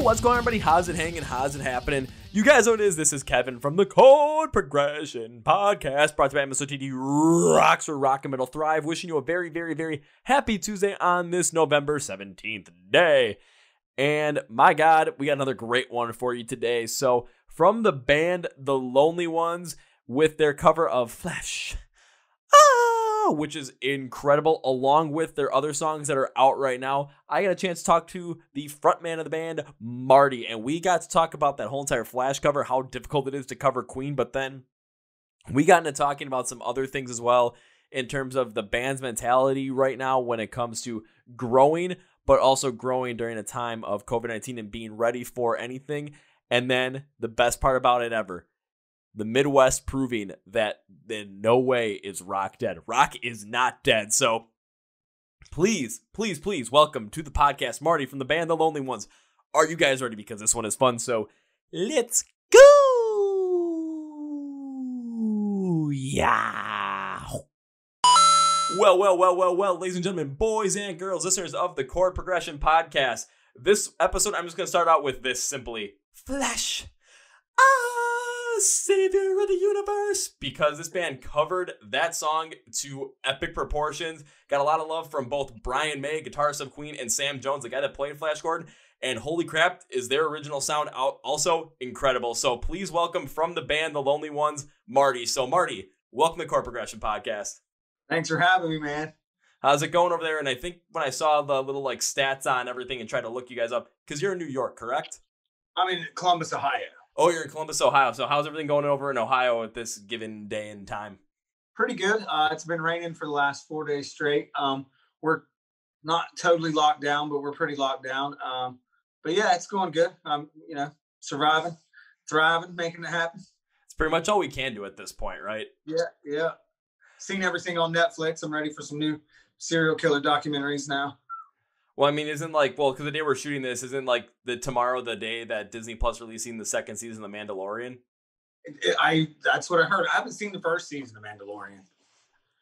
what's going on, everybody? How's it hanging? How's it happening? You guys know what it is. This is Kevin from the Chord Progression Podcast, brought to you by MSOTD Rocks or Rock and Metal Thrive. Wishing you a very, very, very happy Tuesday on this November 17th day. And my God, we got another great one for you today. So from the band The Lonely Ones with their cover of Flesh, which is incredible, along with their other songs that are out right now. I got a chance to talk to the frontman of the band, Marty, and we got to talk about that whole entire Flash cover, how difficult it is to cover Queen, but then we got into talking about some other things as well in terms of the band's mentality right now when it comes to growing, but also growing during a time of COVID-19 and being ready for anything. And then the best part about it ever, the Midwest proving that in no way is rock dead. Rock is not dead. So please, please, please welcome to the podcast, Marty from the band The Lonely Ones. Are you guys ready? Because this one is fun. So let's go. Yeah. Well, ladies and gentlemen, boys and girls, listeners of the Chord Progression Podcast. This episode, I'm just going to start out with this simply. Flesh. Savior of the universe, because this band covered that song to epic proportions. Got a lot of love from both Brian May, guitarist of Queen, and Sam Jones, the guy that played Flash Gordon. And holy crap, is their original sound out also incredible. So please welcome from the band The Lonely Ones, Marty. So Marty, welcome to the Chord Progression Podcast. Thanks for having me, man. How's it going over there? And I think when I saw the little like stats on everything and tried to look you guys up, because you're in New York, correct? I'm in Columbus, Ohio. Oh, you're in Columbus, Ohio. So how's everything going over in Ohio at this given day and time? Pretty good. It's been raining for the last 4 days straight. We're not totally locked down, but we're pretty locked down. But yeah, it's going good. Surviving, thriving, making it happen. It's pretty much all we can do at this point, right? Yeah. Seen everything on Netflix. I'm ready for some new serial killer documentaries now. Well, I mean, because the day we're shooting this, isn't like tomorrow the day that Disney Plus releasing the second season of The Mandalorian? That's what I heard. I haven't seen the first season of Mandalorian.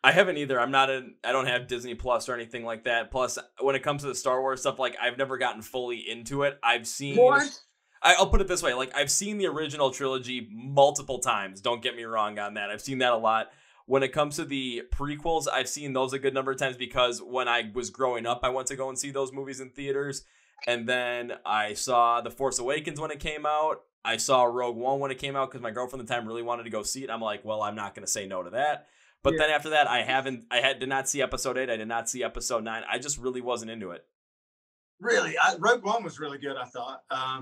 I haven't either. I don't have Disney Plus or anything like that. Plus, when it comes to the Star Wars stuff, like I've never gotten fully into it. I've seen. What? I'll put it this way: like I've seen the original trilogy multiple times. Don't get me wrong on that. I've seen that a lot. When it comes to the prequels, I've seen those a good number of times because when I was growing up, I went to go and see those movies in theaters. And then I saw The Force Awakens when it came out. I saw Rogue One when it came out because my girlfriend at the time really wanted to go see it. I'm like, well, I'm not going to say no to that. But then after that, did not see episode 8. I did not see episode 9. I just really wasn't into it. Really? Rogue One was really good, I thought. I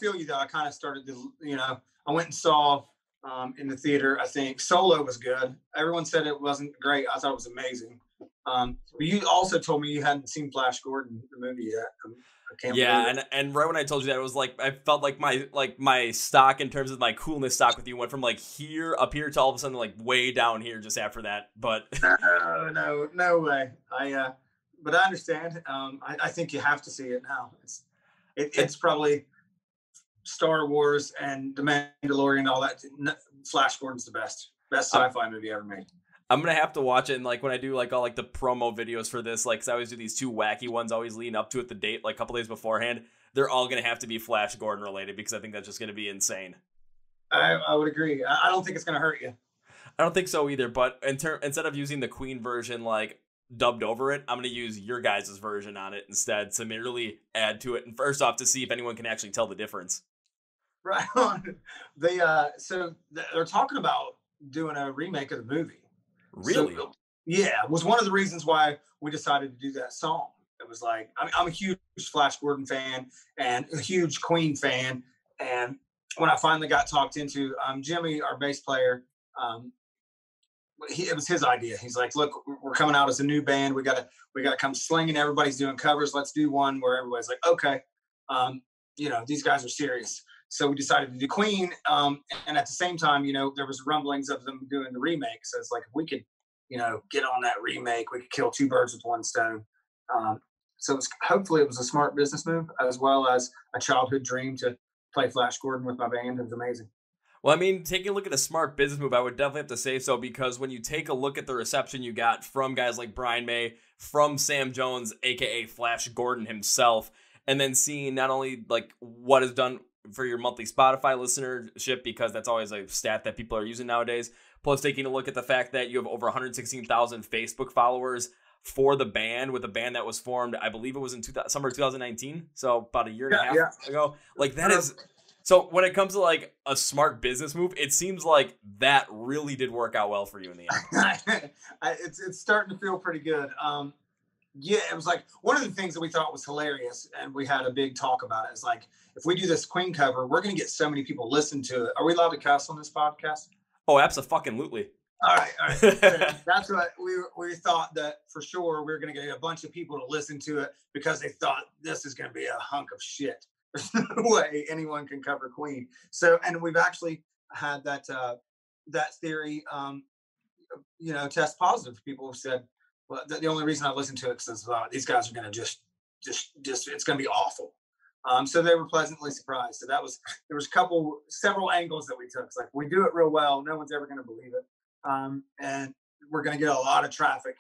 feel you, though. I kind of started to, I went and saw... in the theater, I think Solo was good. Everyone said it wasn't great. I thought it was amazing. But you also told me you hadn't seen Flash Gordon, the movie, yet. I can't believe it. and right when I told you that, it was like I felt like my stock in terms of my coolness stock with you went from like here up here to all of a sudden like way down here just after that. But no way. But I understand. I think you have to see it now. It's probably Star Wars and The Mandalorian, all that. Flash Gordon's the best sci-fi movie ever made. I'm gonna have to watch it, and like when I do like all like the promo videos for this, like 'cause I always do these two wacky ones, always leading up to it the date, like a couple days beforehand. They're all gonna have to be Flash Gordon related because I think that's just gonna be insane. I would agree. I don't think it's gonna hurt you. I don't think so either. But instead of using the Queen version like dubbed over it, I'm gonna use your guys' version on it instead to merely add to it. And first off, to see if anyone can actually tell the difference. Right on. So they're talking about doing a remake of the movie. Really? So, yeah, it was one of the reasons why we decided to do that song. It was like, I'm a huge Flash Gordon fan and a huge Queen fan. And when I finally got talked into, Jimmy, our bass player, it was his idea. He's like, look, we're coming out as a new band. We gotta come slinging. Everybody's doing covers. Let's do one where everybody's like, okay, these guys are serious. So we decided to do Queen, and at the same time, there was rumblings of them doing the remake. So it's like, if we could, get on that remake, we could kill two birds with one stone. So hopefully it was a smart business move, as well as a childhood dream to play Flash Gordon with my band. It was amazing. Well, I mean, taking a look at a smart business move, I would definitely have to say so, because when you take a look at the reception you got from guys like Brian May, from Sam Jones, a.k.a. Flash Gordon himself, and then seeing not only like what is done for your monthly Spotify listenership, because that's always a stat that people are using nowadays, plus taking a look at the fact that you have over 116,000 Facebook followers for the band, with a band that was formed, I believe it was in summer 2019, so about a year and a half ago. Like that is, so when it comes to like a smart business move, it seems like that really did work out well for you in the end. It's starting to feel pretty good. Yeah, it was like one of the things that we thought was hilarious, and we had a big talk about it. Is like, if we do this Queen cover, we're going to get so many people listen to it. Are we allowed to cuss on this podcast? Oh, absolutely. All right. That's what we thought, that for sure we were going to get a bunch of people to listen to it, because they thought this is going to be a hunk of shit. There's no way anyone can cover Queen. So, and we've actually had that theory, test positive. People have said, well, the only reason I listened to it is these guys are going to just it's going to be awful. So they were pleasantly surprised. So there was several angles that we took. It's like, we do it real well, no one's ever going to believe it. And we're going to get a lot of traffic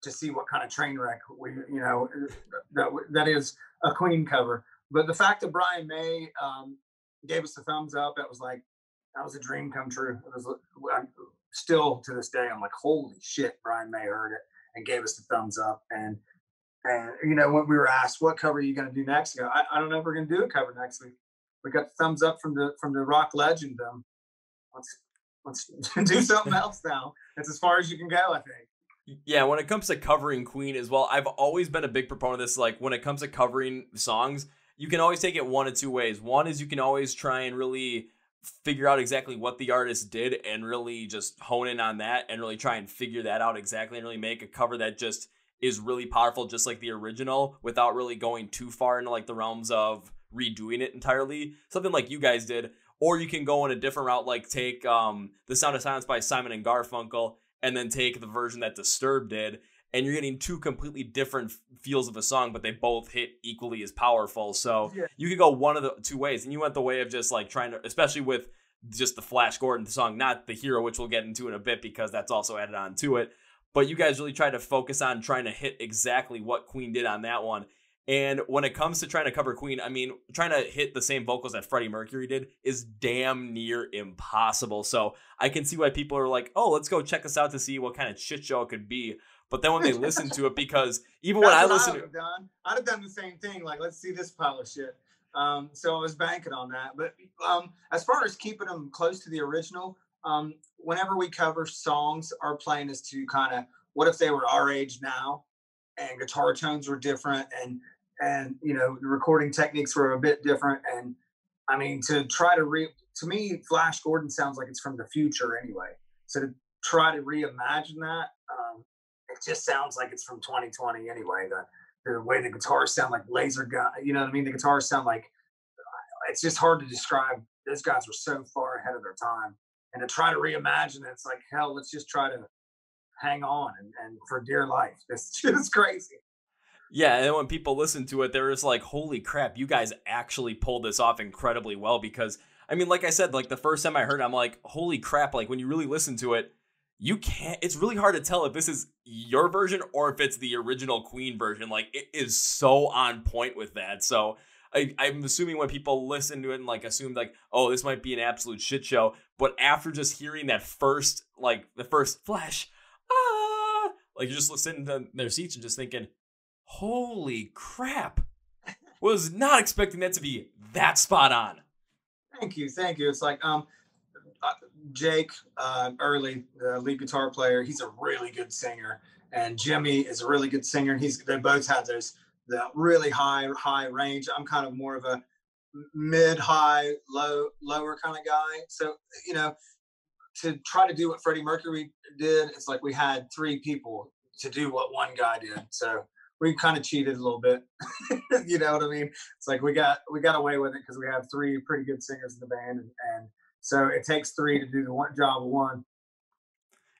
to see what kind of train wreck that is a Queen cover. But the fact that Brian May gave us the thumbs up, that was a dream come true. It was still to this day, I'm like, holy shit, Brian May heard it and gave us the thumbs up. And when we were asked, what cover are you going to do next? I don't know if we're going to do a cover next week. We got the thumbs up from the rock legend. Let's do something else now. That's as far as you can go, I think. Yeah, when it comes to covering Queen as well, I've always been a big proponent of this. Like, when it comes to covering songs, you can always take it one of two ways. One is you can always try and really figure out exactly what the artist did and really just hone in on that and really try and figure that out exactly and really make a cover that just is really powerful, just like the original, without really going too far into like the realms of redoing it entirely. Something like you guys did. Or you can go in a different route, like take The Sound of Silence by Simon and Garfunkel and then take the version that Disturbed did, and you're getting two completely different feels of a song, but they both hit equally as powerful. So you could go one of the two ways, and you went the way of just like trying to, especially with just the Flash Gordon song, not the Hero, which we'll get into in a bit because that's also added on to it. But you guys really tried to focus on trying to hit exactly what Queen did on that one. And when it comes to trying to cover Queen, I mean, trying to hit the same vocals that Freddie Mercury did is damn near impossible. So I can see why people are like, oh, let's go check this out to see what kind of shit show it could be. But then when they listen to it, because even when I listen to it, I'd have done the same thing. Like, let's see this pile of shit. So I was banking on that. But as far as keeping them close to the original, whenever we cover songs, our plan is to kind of, what if they were our age now and guitar tones were different and the recording techniques were a bit different. And I mean, to try to me, Flash Gordon sounds like it's from the future anyway. So to try to reimagine that, it just sounds like it's from 2020 anyway. The way the guitars sound like laser gun, you know what I mean? The guitars sound like, it's just hard to describe. Those guys were so far ahead of their time. And to try to reimagine it, it's like, hell, let's just try to hang on and for dear life. This shit is crazy. Yeah, and when people listen to it, they're just like, holy crap, you guys actually pulled this off incredibly well. Because, I mean, like I said, like the first time I heard it, I'm like, holy crap, like when you really listen to it, it's really hard to tell if this is your version or if it's the original Queen version. Like, it is so on point with that. So I'm assuming when people listen to it and like assume like, oh, this might be an absolute shit show. But after just hearing that first, like the first Flash, like you're just sitting in their seats and just thinking, holy crap, was not expecting that to be that spot on. Thank you. It's like Jake Early, the lead guitar player, he's a really good singer, and Jimmy is a really good singer. They both have the really high range. I'm kind of more of a mid-high, lower kind of guy. So to try to do what Freddie Mercury did, it's like we had three people to do what one guy did. So we kind of cheated a little bit. You know what I mean? It's like we got away with it because we have three pretty good singers in the band, and so it takes three to do the one job of one.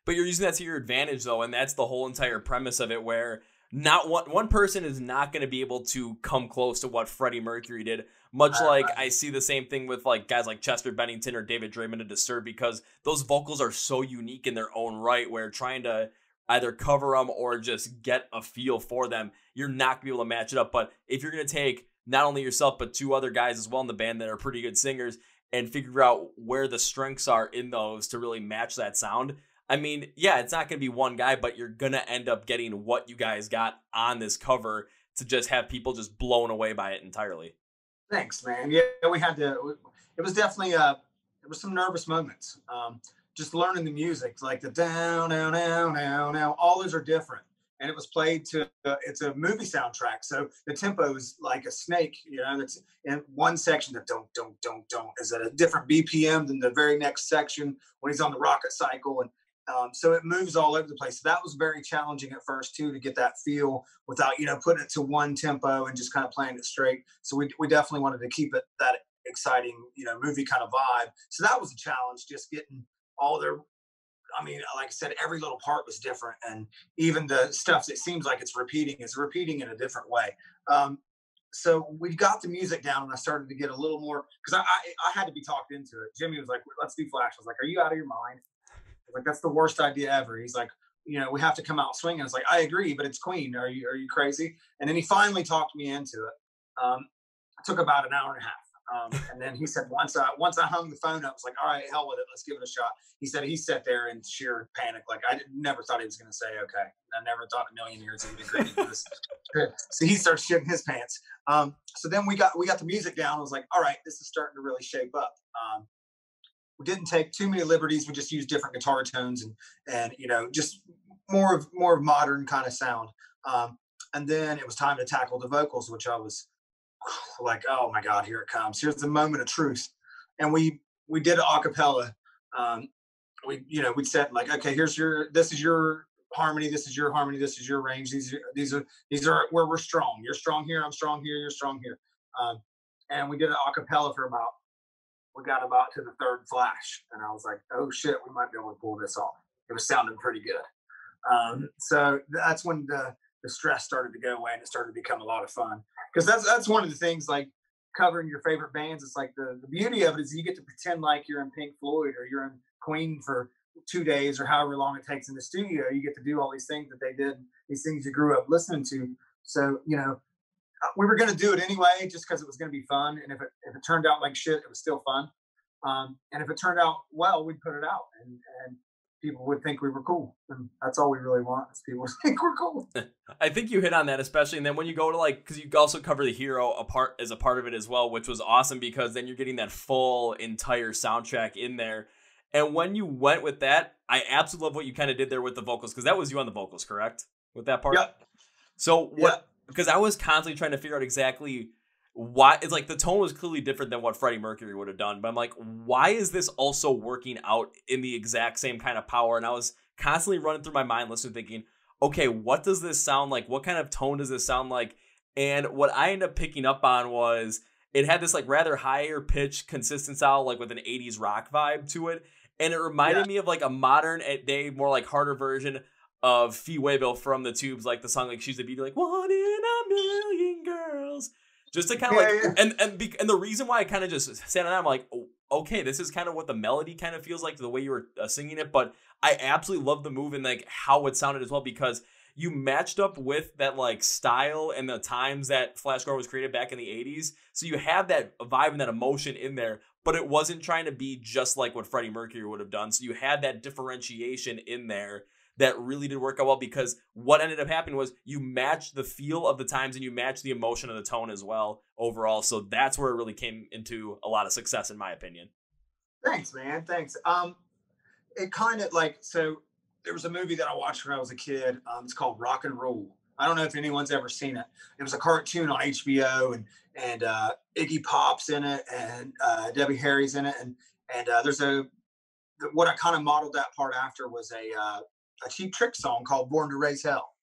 But you're using that to your advantage, though, and that's the whole entire premise of it, where not one person is not going to be able to come close to what Freddie Mercury did. Much like I see the same thing with like guys like Chester Bennington or David Draymond of Disturbed, because those vocals are so unique in their own right, where trying to either cover them or just get a feel for them, you're not going to be able to match it up. But if you're going to take not only yourself, but 2 other guys as well in the band that are pretty good singers and figure out where the strengths are in those to really match that sound. I mean, yeah, it's not going to be one guy, but you're going to end up getting what you guys got on this cover to just have people just blown away by it entirely. Thanks, man. Yeah, we had to. It was definitely there were some nervous moments. Just learning the music, like the down, down, down, down, down. All those are different, and it was played to. It's a movie soundtrack, so the tempo is like a snake. You know, that's in one section. The don't is at a different BPM than the very next section when he's on the rocket cycle, and so it moves all over the place. So that was very challenging at first too, to get that feel without, putting it to one tempo and just kind of playing it straight. So we definitely wanted to keep it that exciting, movie kind of vibe. So that was a challenge, just getting all their, I mean, like I said, every little part was different. And even the stuff that seems like it's repeating in a different way. So we got the music down and I started to get a little more, because I had to be talked into it. Jimmy was like, let's do Flash. I was like, are you out of your mind? Like, that's the worst idea ever. He's like, we have to come out swinging. I was like, I agree, but it's Queen. Are you crazy? And then he finally talked me into it. It took about an hour and a half. And then he said, once I hung the phone up, I was like, all right, hell with it. Let's give it a shot. He said he sat there in sheer panic. Like, I never thought he was going to say, okay. I never thought in a million years he would agree to this. So he starts shitting his pants. So then we got the music down. I was like, all right, this is starting to really shape up. We didn't take too many liberties. We just used different guitar tones and just more of modern kind of sound. And then it was time to tackle the vocals, which I was like, oh my God, here it comes. Here's the moment of truth. And we did it a cappella. We'd set like, okay, this is your harmony. This is your harmony. This is your range. These are where we're strong. You're strong here. I'm strong here. You're strong here. And we did it a cappella for we got about to the third flash, and I was like, oh shit, we might be able to pull this off. It was sounding pretty good. So that's when the stress started to go away and it started to become a lot of fun. Because that's one of the things, like covering your favorite bands. It's like the beauty of it is you get to pretend like you're in Pink Floyd or you're in Queen for 2 days or however long it takes in the studio. You get to do all these things that they did, these things you grew up listening to. So, we were going to do it anyway, just because it was going to be fun. And if it turned out like shit, it was still fun. And if it turned out well, we'd put it out and people would think we were cool. And that's all we really want, is people to think we're cool. I think you hit on that, especially. And then when you go to because you also cover the hero as a part of it as well, which was awesome because then you're getting that full entire soundtrack in there. And when you went with that, I absolutely love what you kind of did there with the vocals, because that was you on the vocals, correct? With that part? Yep. So what? Yep. Because I was constantly trying to figure out exactly why. It's like the tone was clearly different than what Freddie Mercury would have done. But I'm like, why is this also working out in the exact same kind of power? And I was constantly running through my mind, listening, thinking, okay, what does this sound like? What kind of tone does this sound like? And what I ended up picking up on was it had this like rather higher pitch, consistent style, like with an 80s rock vibe to it. And it reminded me of like a modern day, more like harder version of Fee Waybill from the Tubes, like the song like She's the Beauty, like 1 in a million girls. Just to kind of and the reason why I kind of just sat on that, I'm like, oh, okay, this is kind of what the melody kind of feels like, the way you were singing it. But I absolutely love the move and like how it sounded as well, because you matched up with that like style and the times that Flash Gordon was created back in the 80s. So you have that vibe and that emotion in there, but it wasn't trying to be just like what Freddie Mercury would have done. So you had that differentiation in there that really did work out well, because what ended up happening was you matched the feel of the times and you matched the emotion of the tone as well overall. So that's where it really came into a lot of success, in my opinion. Thanks, man. Thanks. It kind of like, so there was a movie that I watched when I was a kid. It's called Rock and Roll. I don't know if anyone's ever seen it. It was a cartoon on HBO, and Iggy Pop's in it, and Debbie Harry's in it, and there's what I kind of modeled that part after was a Cheap Trick song called Born to Raise Hell.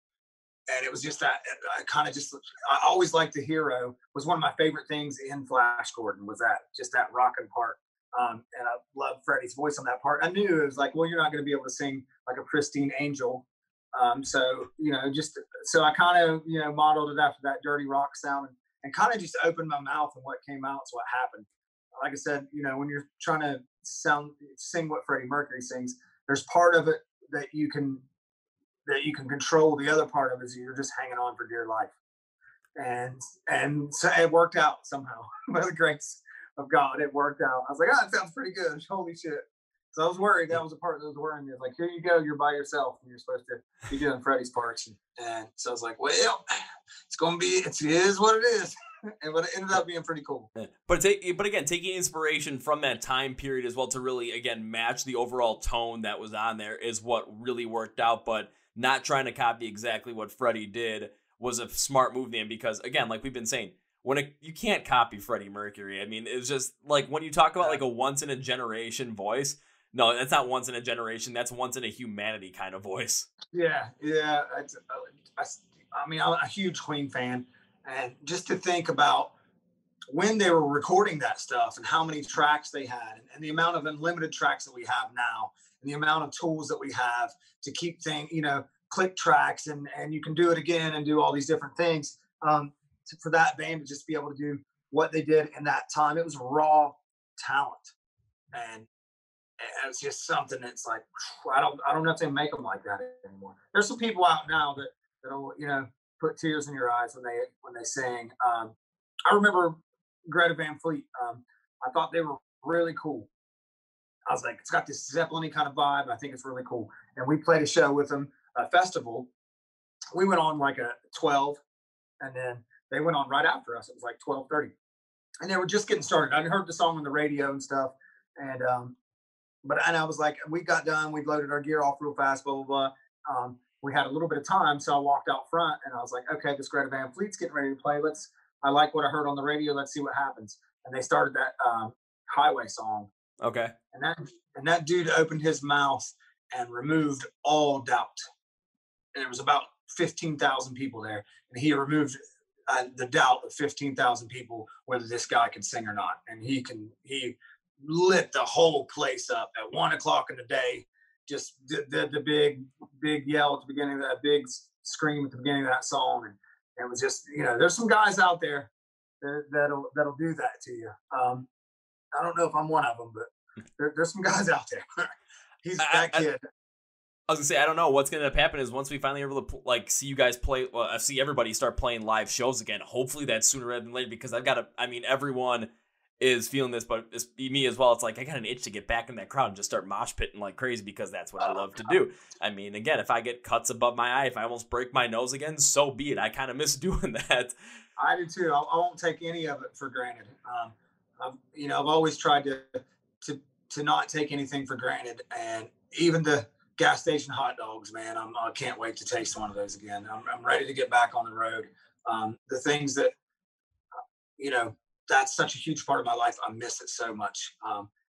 And it was just that I always liked the hero. Was one of my favorite things in Flash Gordon, was that rocking part. And I love Freddie's voice on that part. I knew it was like, well, you're not going to be able to sing like a pristine angel. So I kind of, modeled it after that dirty rock sound and kind of just opened my mouth, and what came out is what happened. Like I said, when you're trying to sing what Freddie Mercury sings, there's part of it that you can control. The other part of it is you're just hanging on for dear life. and so it worked out somehow. By the grace of God, it worked out. I was like, oh, that sounds pretty good. Holy shit. So I was worried. That was a part that was worrying me. Like, here you go, you're by yourself, and you're supposed to be doing Freddie's parts. And so I was like, well, it's gonna be, it is what it is. And but it ended up being pretty cool. But again, taking inspiration from that time period as well to really, again, match the overall tone that was on there is what really worked out. But not trying to copy exactly what Freddie did was a smart move then, because, again, like we've been saying, you can't copy Freddie Mercury. I mean, it's just like when you talk about like a once in a generation voice. No, that's not once in a generation. That's once in a humanity kind of voice. Yeah. I mean, I'm a huge Queen fan. And just to think about when they were recording that stuff and how many tracks they had and the amount of unlimited tracks that we have now and the amount of tools that we have to keep things, click tracks and you can do it again and do all these different things. For that band to just be able to do what they did in that time, it was raw talent. And it's just something that's like, I don't know if they make them like that anymore. There's some people out now that'll, put tears in your eyes when they sing. I remember Greta Van Fleet. I thought they were really cool. I was like, it's got this Zeppelin-y kind of vibe. I think it's really cool. And we played a show with them, a festival. We went on like a 12, and then they went on right after us. It was like 12:30, and they were just getting started. I heard the song on the radio and stuff, and I was like, we got done. We loaded our gear off real fast. Blah blah blah. We had a little bit of time, so I walked out front, and I was like, okay, this Greta Van Fleet's getting ready to play. I like what I heard on the radio. Let's see what happens. And they started that Highway song. Okay. And that dude opened his mouth and removed all doubt. And there was about 15,000 people there, and he removed the doubt of 15,000 people whether this guy could sing or not. And he lit the whole place up at 1:00 in the day. Just the big yell at the beginning of that, big scream at the beginning of that song, and it was just, there's some guys out there that'll do that to you. I don't know if I'm one of them, but there's some guys out there. He's that kid. I was gonna say, I don't know what's gonna happen is once we finally are able to see you guys play. Well, I see everybody start playing live shows again. Hopefully that's sooner rather than later, because everyone is feeling this, but it's me as well. It's like I got an itch to get back in that crowd and just start mosh pitting like crazy, because that's what I love to do. I mean, again, if I get cuts above my eye, if I almost break my nose again, so be it. I kind of miss doing that. I do too. I won't take any of it for granted. I've always tried to not take anything for granted, and even the gas station hot dogs, man, I can't wait to taste one of those again. I'm ready to get back on the road. The things that, that's such a huge part of my life. I miss it so much.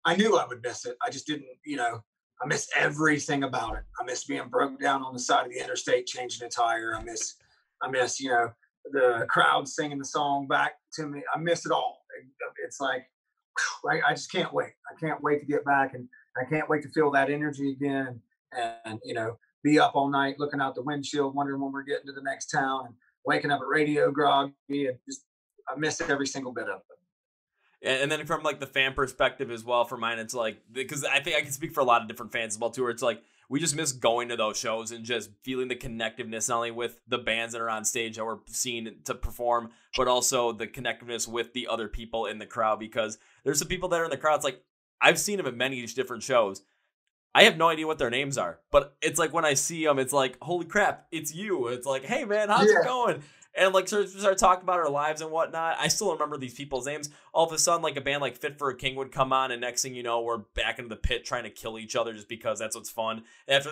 I knew I would miss it. I just didn't, I miss everything about it. I miss being broke down on the side of the interstate, changing a tire. I miss, the crowd singing the song back to me. I miss it all. It's like, I just can't wait. I can't wait to get back, and I can't wait to feel that energy again, and be up all night looking out the windshield, wondering when we're getting to the next town, and waking up at radio groggy, and just, I miss every single bit of it. And then from like the fan perspective as well, for mine, it's like, because I think I can speak for a lot of different fans as well too, where it's like, we just miss going to those shows and just feeling the connectiveness, not only with the bands that are on stage that we're seeing to perform, but also the connectiveness with the other people in the crowd, because there's some people that are in the crowd. It's like, I've seen them at many different shows. I have no idea what their names are, but it's like when I see them, it's like, holy crap, it's you. It's like, hey man, how's it going? And like start talking about our lives and whatnot. I still remember these people's names. All of a sudden, like a band like Fit for a King would come on, and next thing you know, we're back into the pit trying to kill each other just because that's what's fun. After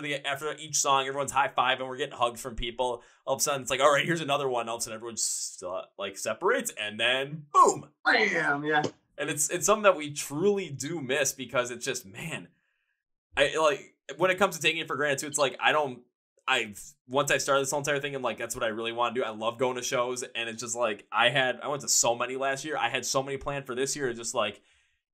each song, everyone's high fiving, we're getting hugs from people. All of a sudden, it's like, all right, here's another one. All of a sudden, everyone still like separates, and then boom, bam, yeah. And it's something that we truly do miss, because it's just, man, I like when it comes to taking it for granted too. It's like once I started this whole entire thing, and like that's what I really want to do. I love going to shows, and it's just like I went to so many last year. I had so many planned for this year. It's just like,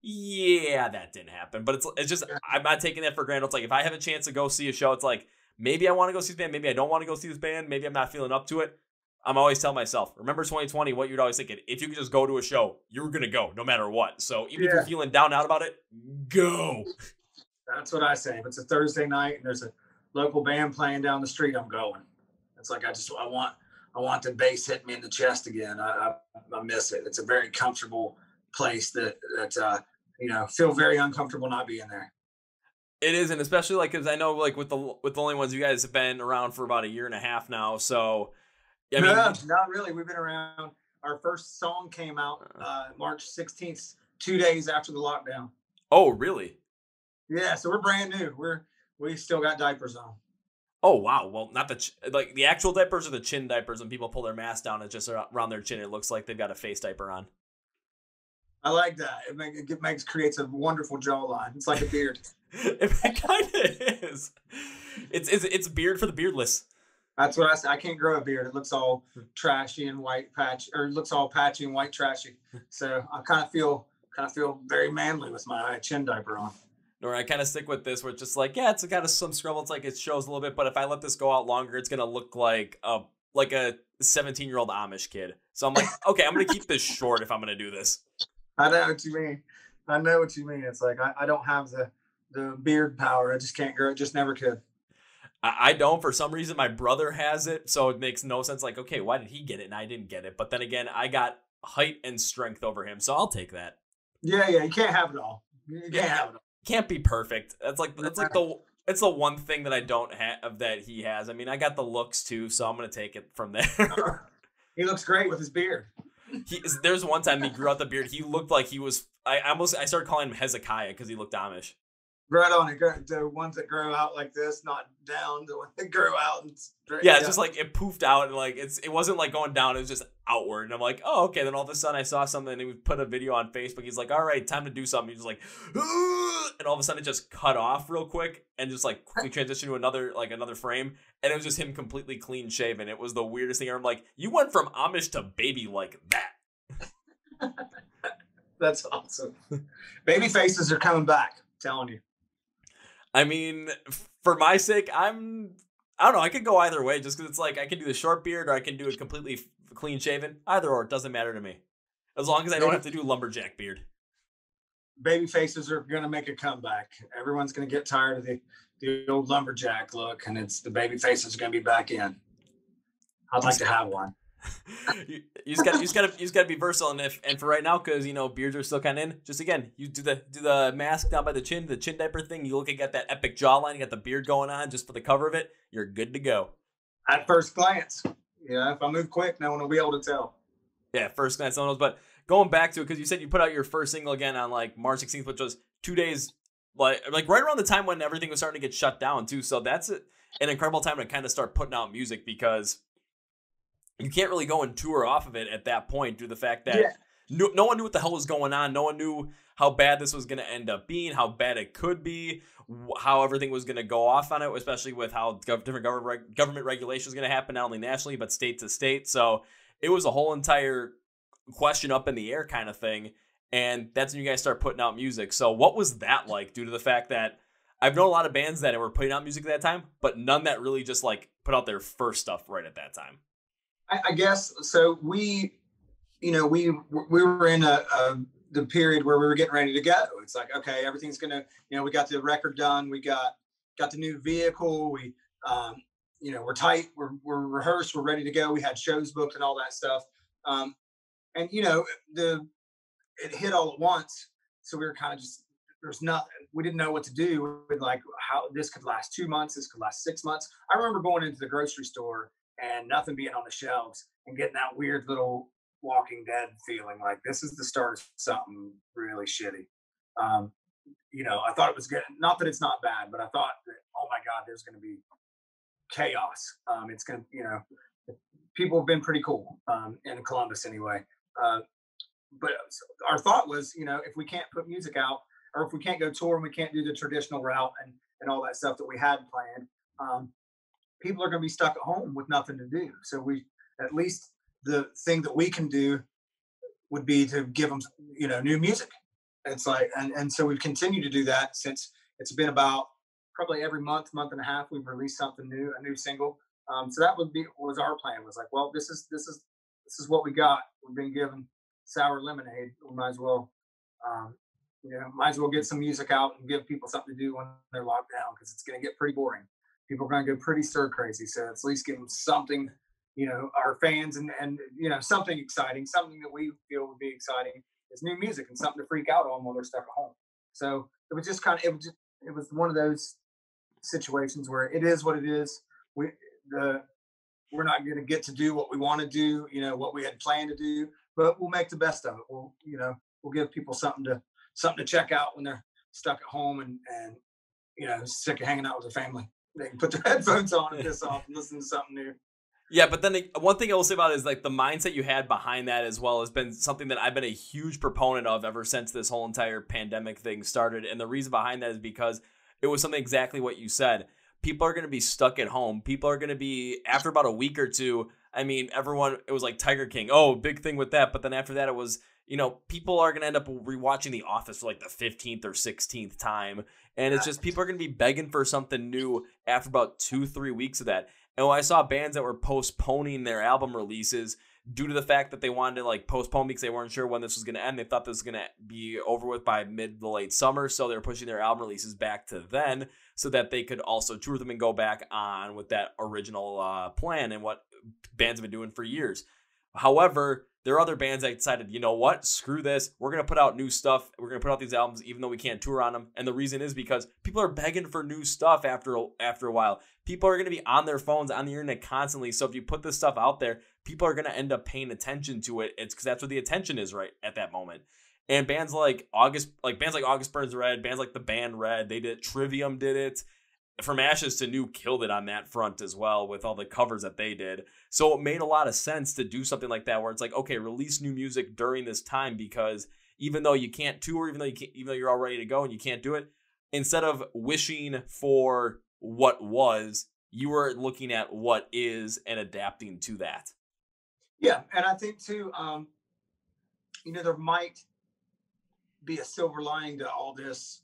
yeah, that didn't happen. But it's just, I'm not taking that for granted. It's like if I have a chance to go see a show, it's like maybe I want to go see this band, maybe I don't want to go see this band, maybe I'm not feeling up to it. I'm always telling myself, remember 2020, what you'd always thinking, if you could just go to a show, you're gonna go no matter what. So even if you're feeling down out about it, go. That's what I say. If it's a Thursday night and there's a local band playing down the street, I'm going. It's like I I want the bass hitting me in the chest again. I miss it. It's a very comfortable place that feel very uncomfortable not being there. It is, and especially like because I know like with the only ones you guys have been around for about a year and a half now. So I mean, no, not really. We've been around. Our first song came out March 16th, 2 days after the lockdown. Oh, really? Yeah, so we're brand new. We still got diapers on. Oh wow. Well, not like the actual diapers or the chin diapers. When people pull their mask down, it's just around their chin. It looks like they've got a face diaper on. I like that. It creates a wonderful jawline. It's like a beard. It kind of is. It's beard for the beardless. That's what I say. I can't grow a beard. It looks all trashy and white patch, or it looks all patchy and white trashy. So I kind of feel very manly with my chin diaper on. Or I kind of stick with this, where it's just like, yeah, it's got some scrubble. It's like it shows a little bit, but if I let this go out longer, it's gonna look like a 17-year-old Amish kid. So I'm like, okay, I'm gonna keep this short if I'm gonna do this. I know what you mean. It's like I don't have the beard power. I just can't grow it. Just never could. I don't. For some reason, my brother has it, so it makes no sense. Like, okay, why did he get it and I didn't get it? But then again, I got height and strength over him, so I'll take that. Yeah. You can't have it all. You can't have it all. Can't be perfect. It's the one thing that I don't have that he has. I mean, I got the looks too, so I'm gonna take it from there. He looks great with his beard. There's one time he grew out the beard. He looked like he was. I started calling him Hezekiah because he looked Amish. Right on it. The ones that grow out like this, not down. The ones that grow out and straight. Yeah, it's just like it poofed out and like it wasn't like going down. It was just outward. And I'm like, oh, okay. Then all of a sudden I saw something and he put a video on Facebook. He's like, all right, time to do something. He's just like, and all of a sudden it just cut off real quick and just like quickly transitioned to another frame. And it was just him completely clean shaven. It was the weirdest thing. I'm like, you went from Amish to baby like that. That's awesome. Baby faces are coming back. I'm telling you. I mean, for my sake, I don't know. I could go either way just because it's like I can do the short beard or I can do it completely clean shaven. Either or, it doesn't matter to me. As long as I don't have to do lumberjack beard. Baby faces are going to make a comeback. Everyone's going to get tired of the old lumberjack look, and it's the baby faces are going to be back in. I'd like to have one. you just gotta be versatile, and for right now, because beards are still kind of in. Just again, you do the mask down by the chin diaper thing. You look at that epic jawline. You got the beard going on just for the cover of it. You're good to go. At first glance, if I move quick, no one will be able to tell. Yeah, first glance, no one knows. But going back to it, because you said you put out your first single again on like March 16th, which was 2 days, like right around the time when everything was starting to get shut down too. So that's an incredible time to kind of start putting out music because you can't really go and tour off of it at that point due to the fact that no one knew what the hell was going on. No one knew how bad this was going to end up being, how bad it could be, how everything was going to go off on it, especially with how different government regulation was going to happen, not only nationally, but state to state. So it was a whole entire question up in the air kind of thing. And that's when you guys start putting out music. So what was that like due to the fact that I've known a lot of bands that were putting out music at that time, but none that really just like put out their first stuff right at that time? I guess so. We were in the period where we were getting ready to go. It's like, okay, everything's gonna, we got the record done, we got the new vehicle, we, we're tight, we're rehearsed, we're ready to go. We had shows booked and all that stuff, and it hit all at once. So we were kind of just we didn't know what to do with like how this could last 2 months, this could last 6 months. I remember going into the grocery store and nothing being on the shelves and getting that weird little Walking Dead feeling like this is the start of something really shitty. I thought it was good. Not that it's not bad, but I thought that, oh my God, there's going to be chaos. It's going to, people have been pretty cool in Columbus anyway. But our thought was, if we can't put music out or if we can't go tour and we can't do the traditional route and all that stuff that we had planned, people are going to be stuck at home with nothing to do. So at least the thing that we can do would be to give them, new music. It's like, and so we've continued to do that since it's been about probably every month and a half, we've released something new, a new single. So that was our plan, was like, well, this is what we got. We've been given sour lemonade. We might as well get some music out and give people something to do when they're locked down, because it's going to get pretty boring. People are going to go pretty stir crazy. So at least give them something, our fans and something exciting, something that we feel would be exciting is new music and something to freak out on while they're stuck at home. So it was just it was one of those situations where it is what it is. The we're not going to get to do what we want to do, what we had planned to do, but we'll make the best of it. We'll give people something to check out when they're stuck at home and sick of hanging out with their family. They can put their headphones on and piss off and listen to something new. Yeah, but then one thing I will say about it is like the mindset you had behind that as well has been something that I've been a huge proponent of ever since this whole entire pandemic thing started. And the reason behind that is because it was something exactly what you said. People are going to be stuck at home. People are going to be, after about a week or two, I mean, everyone, it was like Tiger King. Oh, big thing with that. But then after that, it was, people are going to end up rewatching The Office for like the 15th or 16th time. And it's just people are going to be begging for something new after about 2-3 weeks of that. And when I saw bands that were postponing their album releases due to the fact that they wanted to like postpone because they weren't sure when this was going to end, they thought this was going to be over with by mid to late summer. So they were pushing their album releases back to then so that they could also tour them and go back on with that original plan and what bands have been doing for years. However, there are other bands that decided, you know what, screw this. We're going to put out new stuff. We're going to put out these albums even though we can't tour on them. And the reason is because people are begging for new stuff after a while. People are going to be on their phones, on the internet constantly. So if you put this stuff out there, people are going to end up paying attention to it. It's because that's where the attention is right at that moment. And bands like August Burns Red, bands like the band Red, they did it. Trivium did it. From Ashes to New killed it on that front as well with all the covers that they did. So it made a lot of sense to do something like that where it's like, okay, release new music during this time because even though you can't tour, even though you're all ready to go and you can't do it, instead of wishing for what was, you were looking at what is and adapting to that. Yeah, and I think too, there might be a silver lining to all this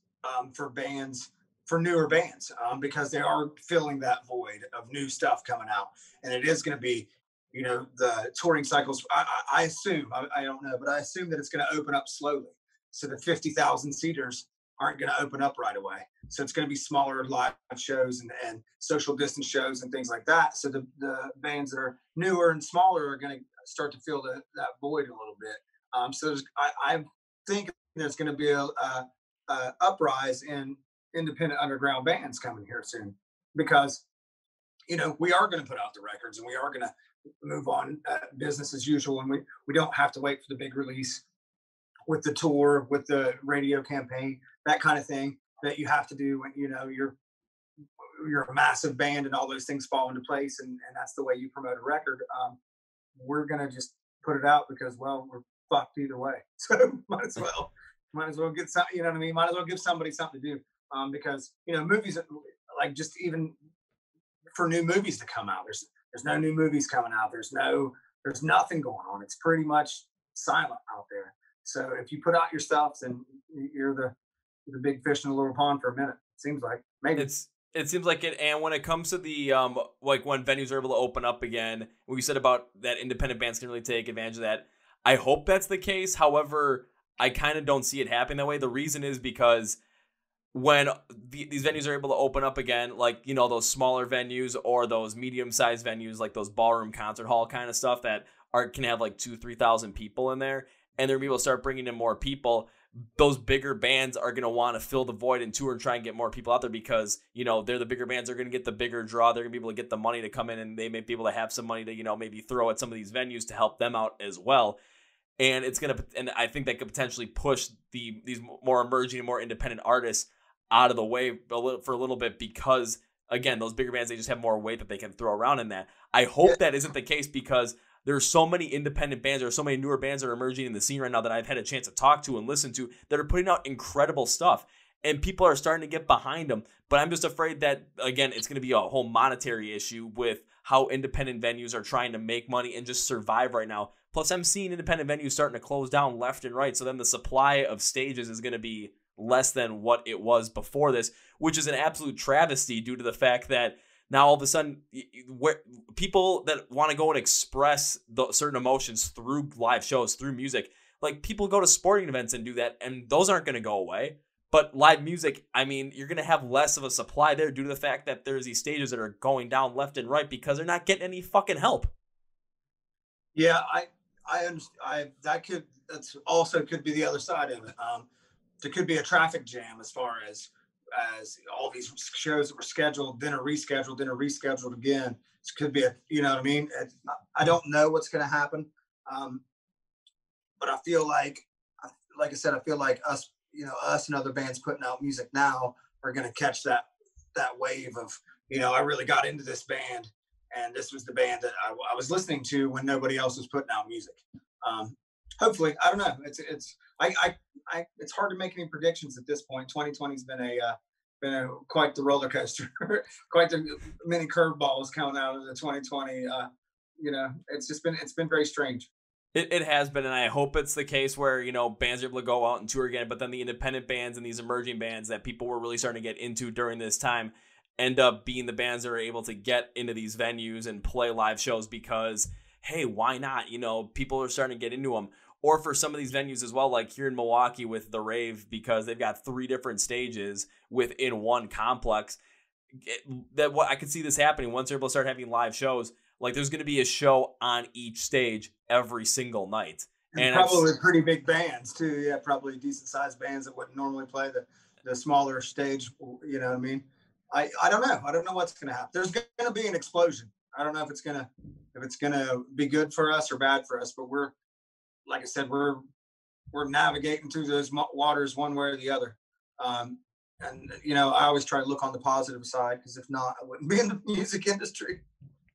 for newer bands, because they are filling that void of new stuff coming out, and it is going to be, the touring cycles. I assume, I don't know, but I assume that it's going to open up slowly. So the 50,000 seaters aren't going to open up right away. So it's going to be smaller live shows and social distance shows and things like that. So the bands that are newer and smaller are going to start to fill that void a little bit. So I think there's going to be a uprise in independent underground bands coming here soon because, we are going to put out the records and we are going to move on business as usual. And we don't have to wait for the big release with the tour, with the radio campaign, that kind of thing that you have to do when, you're a massive band and all those things fall into place. And that's the way you promote a record. We're going to just put it out because, well, we're fucked either way. So might as well get some, you know what I mean? Might as well give somebody something to do. Because, movies, like just even for new movies to come out, there's no new movies coming out. There's nothing going on. It's pretty much silent out there. So if you put out your stuff, then you're the big fish in a little pond for a minute. It seems like maybe it seems like it. And when it comes to the like when venues are able to open up again, what you said about that independent bands can really take advantage of that. I hope that's the case. However, I kind of don't see it happening that way. The reason is because when these venues are able to open up again, like, those smaller venues or those medium-sized venues, like those ballroom concert hall kind of stuff that can have like 2,000-3,000 people in there, and they're able to start bringing in more people, those bigger bands are going to want to fill the void and tour and try and get more people out there because, they're the bigger bands. They're going to get the bigger draw. They're going to be able to get the money to come in, and they may be able to have some money to, maybe throw at some of these venues to help them out as well. And and I think that could potentially push these more emerging and more independent artists out of the way for a little bit because, again, those bigger bands, they just have more weight that they can throw around in that. I hope that isn't the case because there's so many independent bands, there are so many newer bands that are emerging in the scene right now that I've had a chance to talk to and listen to that are putting out incredible stuff. And people are starting to get behind them. But I'm just afraid that, again, it's going to be a whole monetary issue with how independent venues are trying to make money and just survive right now. Plus, I'm seeing independent venues starting to close down left and right. So then the supply of stages is going to be less than what it was before this, which is an absolute travesty due to the fact that now all of a sudden people that want to go and express certain emotions through live shows, through music, like people go to sporting events and do that, and those aren't going to go away. But live music, I mean, you're going to have less of a supply there due to the fact that there's these stages that are going down left and right because they're not getting any fucking help. Yeah, I understand. That's also could be the other side of it. There could be a traffic jam as far as all these shows that were scheduled, then are rescheduled, then are rescheduled again. This could be you know what I mean? I don't know what's going to happen, um, but I feel like I said, I feel like us and other bands putting out music now are going to catch that wave of, I really got into this band, and this was the band that I was listening to when nobody else was putting out music. Hopefully, I don't know. It's hard to make any predictions at this point. 2020 has been quite the roller coaster, quite the many curveballs coming out of the 2020. It's been very strange. It has been, and I hope it's the case where, bands are able to go out and tour again, but then the independent bands and these emerging bands that people were really starting to get into during this time end up being the bands that are able to get into these venues and play live shows because, hey, why not? People are starting to get into them. Or for some of these venues as well, like here in Milwaukee with the Rave, because they've got 3 different stages within one complex. I could see this happening once they're able to start having live shows. Like there's going to be a show on each stage every single night. And probably pretty big bands too. Yeah, probably decent sized bands that wouldn't normally play the smaller stage. You know what I mean? I don't know. I don't know what's going to happen. There's going to be an explosion. I don't know if it's going to be good for us or bad for us, but like I said, we're navigating through those waters one way or the other. And I always try to look on the positive side, because if not, I wouldn't be in the music industry.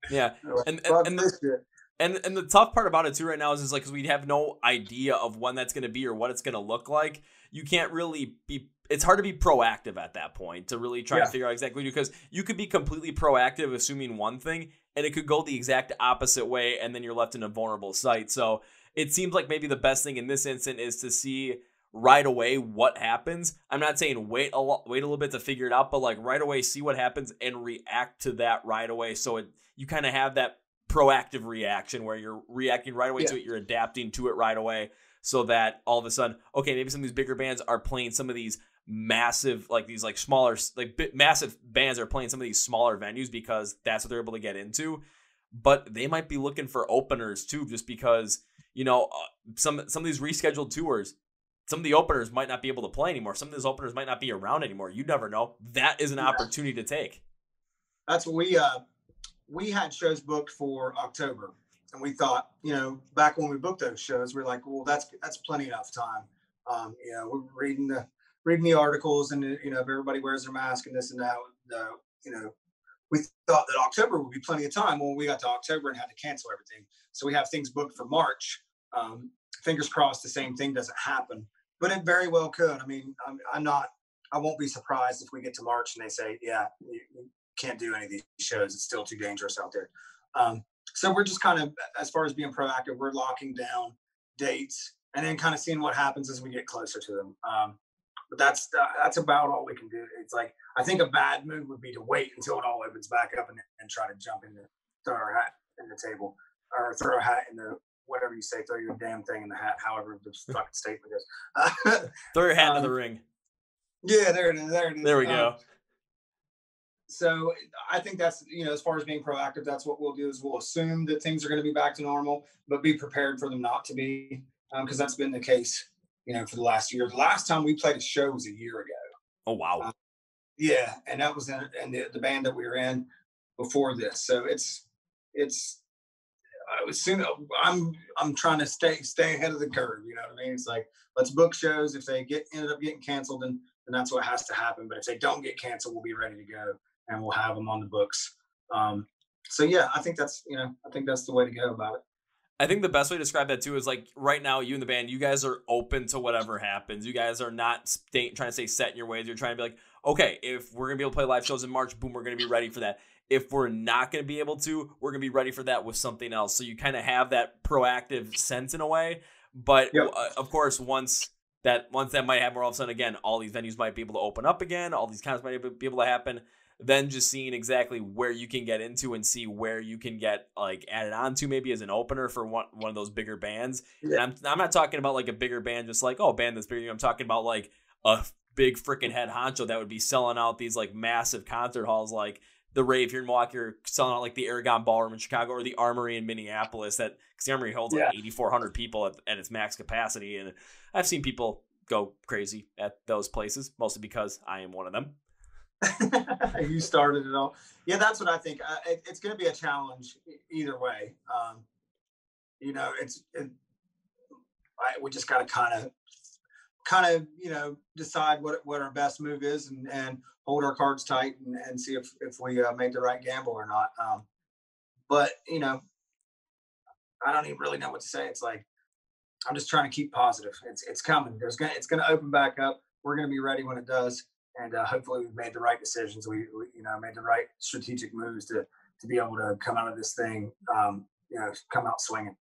Yeah, and the tough part about it too right now is like, because we have no idea of when that's going to be or what it's going to look like. You can't really it's hard to be proactive at that point to really try to figure out exactly, because you could be completely proactive assuming one thing and it could go the exact opposite way, and then you're left in a vulnerable site. So it seems like maybe the best thing in this instant is to see right away what happens. I'm not saying wait a little bit to figure it out, but like right away see what happens and react to that right away. So you kind of have that proactive reaction where you're reacting right away to it, you're adapting to it right away, so that all of a sudden, okay, maybe some of these bigger bands are playing some of these massive, like these like smaller, like massive bands are playing some of these smaller venues because that's what they're able to get into. But they might be looking for openers too, just because, some of these rescheduled tours, some of the openers might not be able to play anymore. Some of those openers might not be around anymore. You never know. That is an opportunity to take. That's what we had shows booked for October, and we thought, back when we booked those shows, we're like, well, that's plenty enough time. We're reading the articles, and if everybody wears their mask and this and that, we thought that October would be plenty of time. Well, we got to October and had to cancel everything. So we have things booked for March. Fingers crossed the same thing doesn't happen, but it very well could. I mean, I won't be surprised if we get to March and they say, yeah, you can't do any of these shows. It's still too dangerous out there. So we're just kind of, as far as being proactive, we're locking down dates and then kind of seeing what happens as we get closer to them. But that's about all we can do. It's like, I think a bad move would be to wait until it all opens back up and try to jump in, throw our hat in the table, or throw a hat in the, whatever you say, throw your damn thing in the hat, however the fucking statement is. Throw your hat in the ring. Yeah, there it is. There we go. So I think that's, as far as being proactive, that's what we'll do, is we'll assume that things are going to be back to normal, but be prepared for them not to be, because that's been the case, for the last year. The last time we played a show was a year ago. Oh, wow. Yeah. And that was in the band that we were in before this. So I'm trying to stay ahead of the curve. You know what I mean? It's like, let's book shows. If they ended up getting canceled, then that's what has to happen. But if they don't get canceled, we'll be ready to go and we'll have them on the books. So yeah, I think that's the way to go about it. I think the best way to describe that too is like right now, you and the band, you guys are open to whatever happens. You guys are not trying to stay set in your ways. You're trying to be like, okay, if we're going to be able to play live shows in March, boom, we're going to be ready for that. If we're not going to be able to, we're going to be ready for that with something else. So you kind of have that proactive sense in a way. But of course, once that might happen, all of a sudden, again, all these venues might be able to open up again. All these concerts might be able to happen. Then just seeing exactly where you can get into and see where you can get like added on to maybe as an opener for one of those bigger bands. Yeah. And I'm not talking about like a bigger band, just like, oh, a band that's bigger. I'm talking about like a big freaking head honcho that would be selling out these like massive concert halls like the rave here in Milwaukee or selling out like the Aragon Ballroom in Chicago or the Armory in Minneapolis. Because the Armory holds like 8,400 people at its max capacity. And I've seen people go crazy at those places, mostly because I am one of them. You started it all. Yeah, that's what I think. It's going to be a challenge either way. We just got to kind of decide what our best move is and hold our cards tight and see if we made the right gamble or not. But I don't even really know what to say. It's like I'm just trying to keep positive. It's coming. It's going to open back up. We're going to be ready when it does, and hopefully we've made the right decisions. We made the right strategic moves to be able to come out of this thing, come out swinging.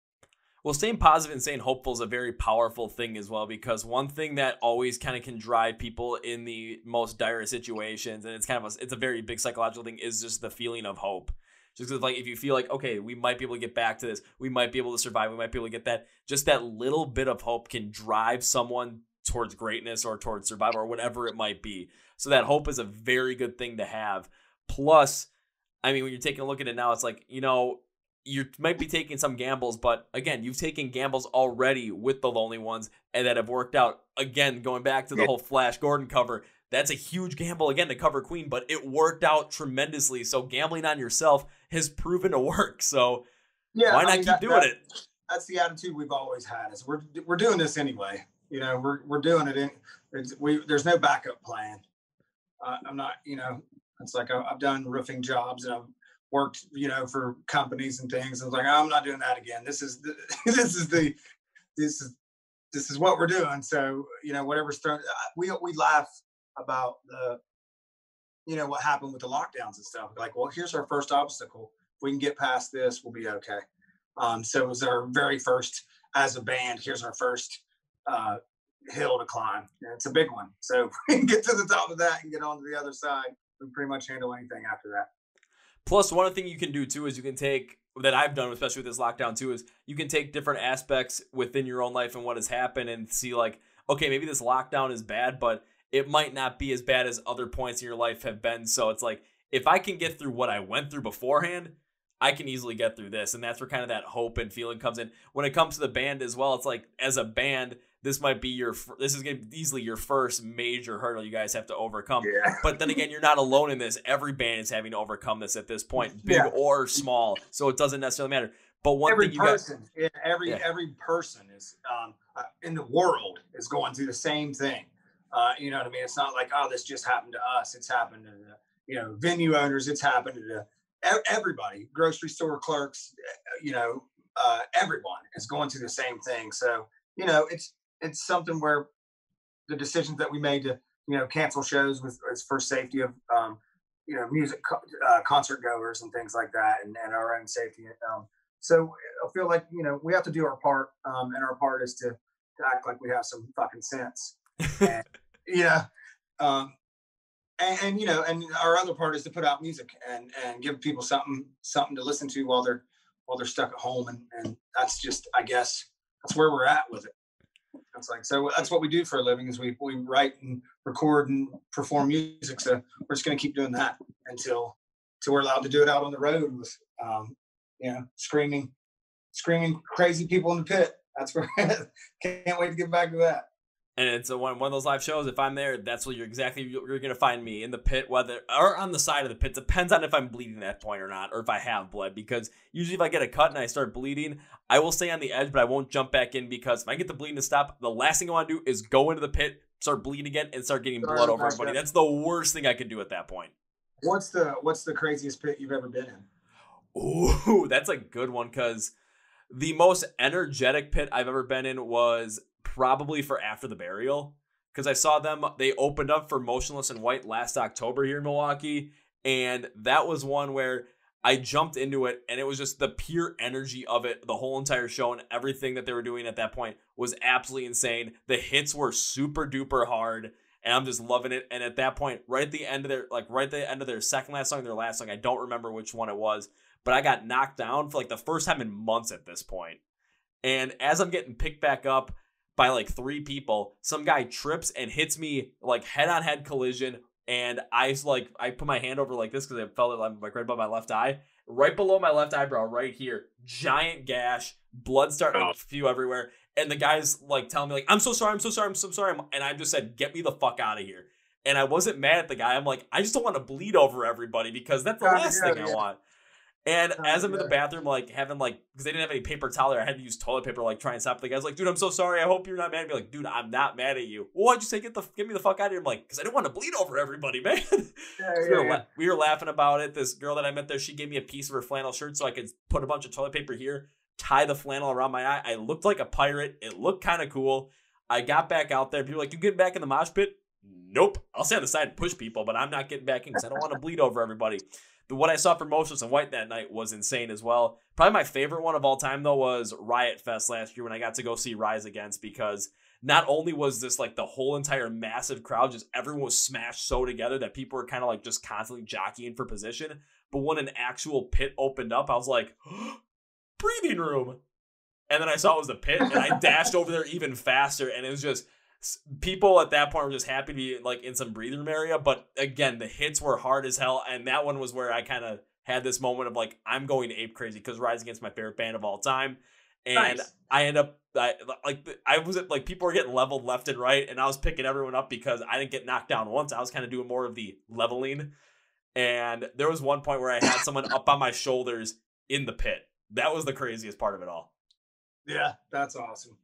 Well, staying positive and staying hopeful is a very powerful thing as well, because one thing that always kind of can drive people in the most dire situations, and it's a very big psychological thing, is just the feeling of hope. Just because, like, if you feel like, okay, we might be able to get back to this, we might be able to survive, we might be able to get that, just that little bit of hope can drive someone towards greatness or towards survival or whatever it might be. So that hope is a very good thing to have. Plus, I mean, when you're taking a look at it now, it's like, you might be taking some gambles, but again, you've taken gambles already with the Lonely Ones and that have worked out. Again, going back to the whole Flash Gordon cover, that's a huge gamble again to cover Queen, but it worked out tremendously. So gambling on yourself has proven to work. So why not keep doing it? That's the attitude we've always had. Is we're doing this anyway. We're doing it. There's no backup plan. I'm not. It's like I've done roofing jobs and I've worked, for companies and things. I was like, I'm not doing that again. This is what we're doing. So, whatever's thrown, we laugh about what happened with the lockdowns and stuff. Like, well, here's our first obstacle. If we can get past this, we'll be okay. So it was our very first, as a band, here's our first hill to climb. And it's a big one. So if we can get to the top of that and get on to the other side, we can pretty much handle anything after that. Plus, one thing you can do too is you can take, that I've done, especially with this lockdown too, is you can take different aspects within your own life and what has happened and see like, okay, maybe this lockdown is bad, but it might not be as bad as other points in your life have been. So it's like, if I can get through what I went through beforehand, I can easily get through this. And that's where kind of that hope and feeling comes in. When it comes to the band as well, it's like, as a band, this might be this is going to be easily your first major hurdle you guys have to overcome. Yeah. But then again, you're not alone in this. Every band is having to overcome this at this point, big or small. So it doesn't necessarily matter. But every person is in the world is going through the same thing. You know what I mean? It's not like, oh, this just happened to us. It's happened to venue owners. It's happened to everybody, grocery store clerks. Everyone is going through the same thing. So it's something where the decisions that we made to cancel shows was for safety of music concert goers and things like that, and our own safety. So I feel like we have to do our part, and our part is to act like we have some fucking sense. And, and our other part is to put out music and give people something to listen to while they're stuck at home, and that's just, I guess, that's where we're at with it. It's like, so that's what we do for a living, is we write and record and perform music. So we're just going to keep doing that until we're allowed to do it out on the road with screaming crazy people in the pit. That's where can't wait to get back to that. And it's one of those live shows. If I'm there, that's what you're going to find me in the pit, or on the side of the pit. Depends on if I'm bleeding at that point or not, or if I have bled. Because usually if I get a cut and I start bleeding, I will stay on the edge, but I won't jump back in, because if I get the bleeding to stop, the last thing I want to do is go into the pit, start bleeding again, and start getting blood over everybody. That's the worst thing I could do at that point. What's the craziest pit you've ever been in? Ooh, that's a good one, because the most energetic pit I've ever been in was probably for After the Burial, because I saw them. They opened up for Motionless in White last October here in Milwaukee, and that was one where I jumped into it, and it was just the pure energy of it. The whole entire show and everything that they were doing at that point was absolutely insane. The hits were super duper hard, and I'm just loving it. And at that point, right at the end of their second last song, their last song, I don't remember which one it was, but I got knocked down for like the first time in months at this point. And as I'm getting picked back up by like 3 people, some guy trips and hits me like head-on-head collision and I put my hand over like this because I felt it like right above my left eye, right below my left eyebrow, right here, giant gash, blood starting to spew everywhere, and the guy's like telling me like, I'm so sorry, and I just said, get me the fuck out of here. And I wasn't mad at the guy. I'm like, I just don't want to bleed over everybody because that's the last thing I want. And as I'm in the bathroom, like having like, because they didn't have any paper towel there, I had to use toilet paper, like try and stop the guy's like, dude, I'm so sorry. I hope you're not mad at me. Like, dude, I'm not mad at you. Well, why'd you say get me the fuck out of here? I'm like, because I didn't want to bleed over everybody, man. We were laughing about it. This girl that I met there, she gave me a piece of her flannel shirt so I could put a bunch of toilet paper here, tie the flannel around my eye. I looked like a pirate. It looked kind of cool. I got back out there. People were like, you getting back in the mosh pit? Nope. I'll stay on the side and push people, but I'm not getting back in because I don't want to bleed over everybody. What I saw for Motionless in White that night was insane as well. Probably my favorite one of all time, though, was Riot Fest last year when I got to go see Rise Against, because not only was this like the whole entire massive crowd, just everyone was smashed so together that people were kind of like just constantly jockeying for position. But when an actual pit opened up, I was like, breathing room. And then I saw it was the pit, and I dashed over there even faster, and it was just... people at that point were just happy to be like in some breathing room area. But again, the hits were hard as hell, and that one was where I kind of had this moment of like, I'm going ape crazy because Rise Against my favorite band of all time. And nice. I end up I was at, like, people were getting leveled left and right, and I was picking everyone up because I didn't get knocked down once. I was kind of doing more of the leveling, and there was one point where I had someone up on my shoulders in the pit. That was the craziest part of it all. Yeah, that's awesome.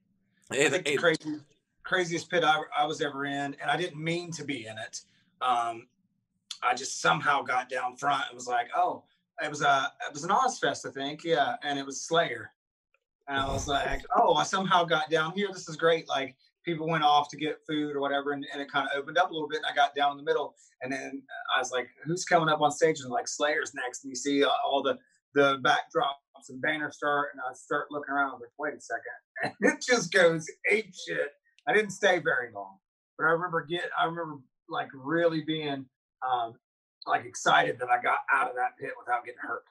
I think the craziest pit I was ever in, and I didn't mean to be in it. I just somehow got down front. It was like, oh, it was an Ozfest, I think, yeah, and it was Slayer. And I was like, oh, I somehow got down here. This is great. Like, people went off to get food or whatever, and it kind of opened up a little bit, and I got down in the middle. And then I was like, who's coming up on stage? And like, Slayer's next. And you see all the backdrops and banners start, and I start looking around. I was like, wait a second. And it just goes ape shit. I didn't stay very long, but I remember like really being like excited that I got out of that pit without getting hurt.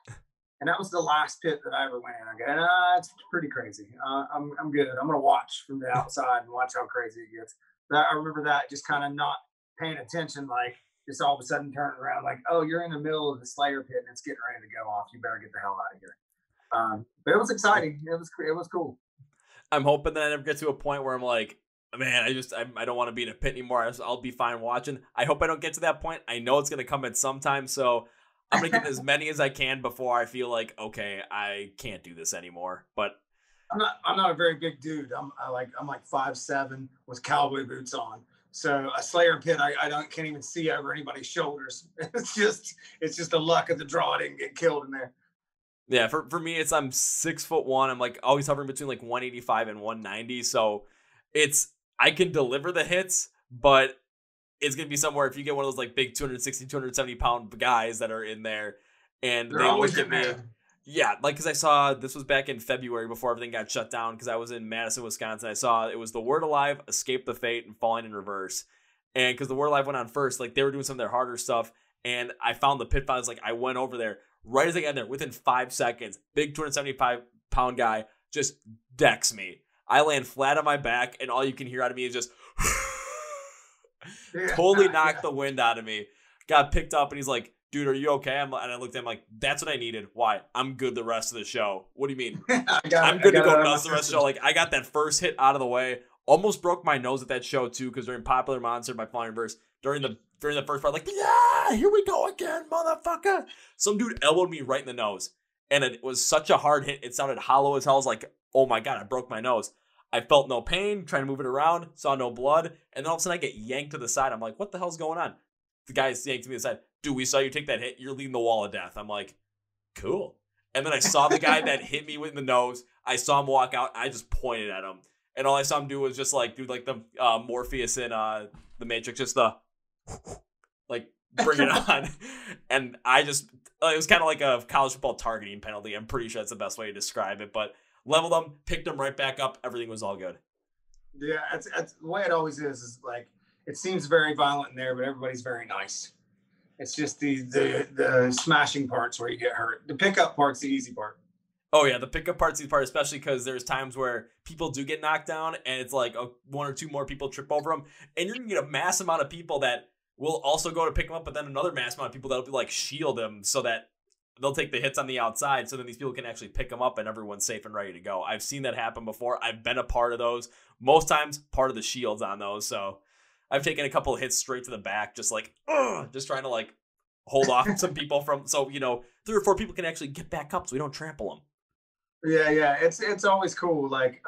And that was the last pit that I ever went in. I go, it's pretty crazy. I'm good. I'm gonna watch from the outside and watch how crazy it gets. But I remember that, just kind of not paying attention, like just all of a sudden turning around, like, oh, you're in the middle of the Slayer pit and it's getting ready to go off. You better get the hell out of here. But it was exciting. It was cool. I'm hoping that I never get to a point where I'm like, man, I don't want to be in a pit anymore. I'll be fine watching. I hope I don't get to that point. I know it's going to come at some time, so I'm going to get as many as I can before I feel like, okay, I can't do this anymore. But I'm not a very big dude. I'm like 5'7" with cowboy boots on. So a Slayer pit, I can't even see over anybody's shoulders. It's just the luck of the draw. I didn't get killed in there. Yeah, for me, I'm 6'1". I'm like always hovering between like 185 and 190. So I can deliver the hits, but it's going to be somewhere if you get one of those like big 260, 270 pound guys that are in there and they're they always look at me. Yeah, like, because I saw, this was back in February before everything got shut down, because I was in Madison, Wisconsin. I saw it was The Word Alive, Escape the Fate, and Falling in Reverse. And because The Word Alive went on first, like, they were doing some of their harder stuff, and I found the pit files. Like, I went over there. Right as I got in there, within 5 seconds, big 275-pound guy just decks me. I land flat on my back, and all you can hear out of me is just totally knocked the wind out of me. Got picked up, and he's like, dude, are you okay? And I looked at him like, that's what I needed. Why? I'm good the rest of the show. What do you mean? I'm good to go nuts the rest of the show. Like, I got that first hit out of the way. Almost broke my nose at that show, too, because during Popular Monster by Falling in Reverse, during the first part, like, yeah, here we go again, motherfucker. Some dude elbowed me right in the nose. And it was such a hard hit. It sounded hollow as hell. I was like, oh my God, I broke my nose. I felt no pain, trying to move it around, saw no blood. And then all of a sudden I get yanked to the side. I'm like, what the hell's going on? The guy yanked me to the side. Dude, we saw you take that hit. You're leading the wall of death. I'm like, cool. And then I saw the guy that hit me in the nose. I saw him walk out. I just pointed at him. And all I saw him do was just like, do like the Morpheus in the Matrix, just the, like, bring it on. And it was kind of like a college football targeting penalty. I'm pretty sure that's the best way to describe it. But leveled him, picked him right back up. Everything was all good. Yeah, it's the way it always is like, it seems very violent in there, but everybody's very nice. It's just the smashing parts where you get hurt. The pickup part's the easy part. Oh, yeah, the pickup part's the easy part, especially because there's times where people do get knocked down, and it's like one or two more people trip over them, and you're going to get a mass amount of people that will also go to pick them up, but then another mass amount of people that'll be like shield them so that they'll take the hits on the outside, so then these people can actually pick them up and everyone's safe and ready to go. I've seen that happen before. I've been a part of those. Most times, part of the shields on those. So I've taken a couple of hits straight to the back, just like, just trying to like hold off some people from, so, 3 or 4 people can actually get back up so we don't trample them. Yeah. It's always cool. Like,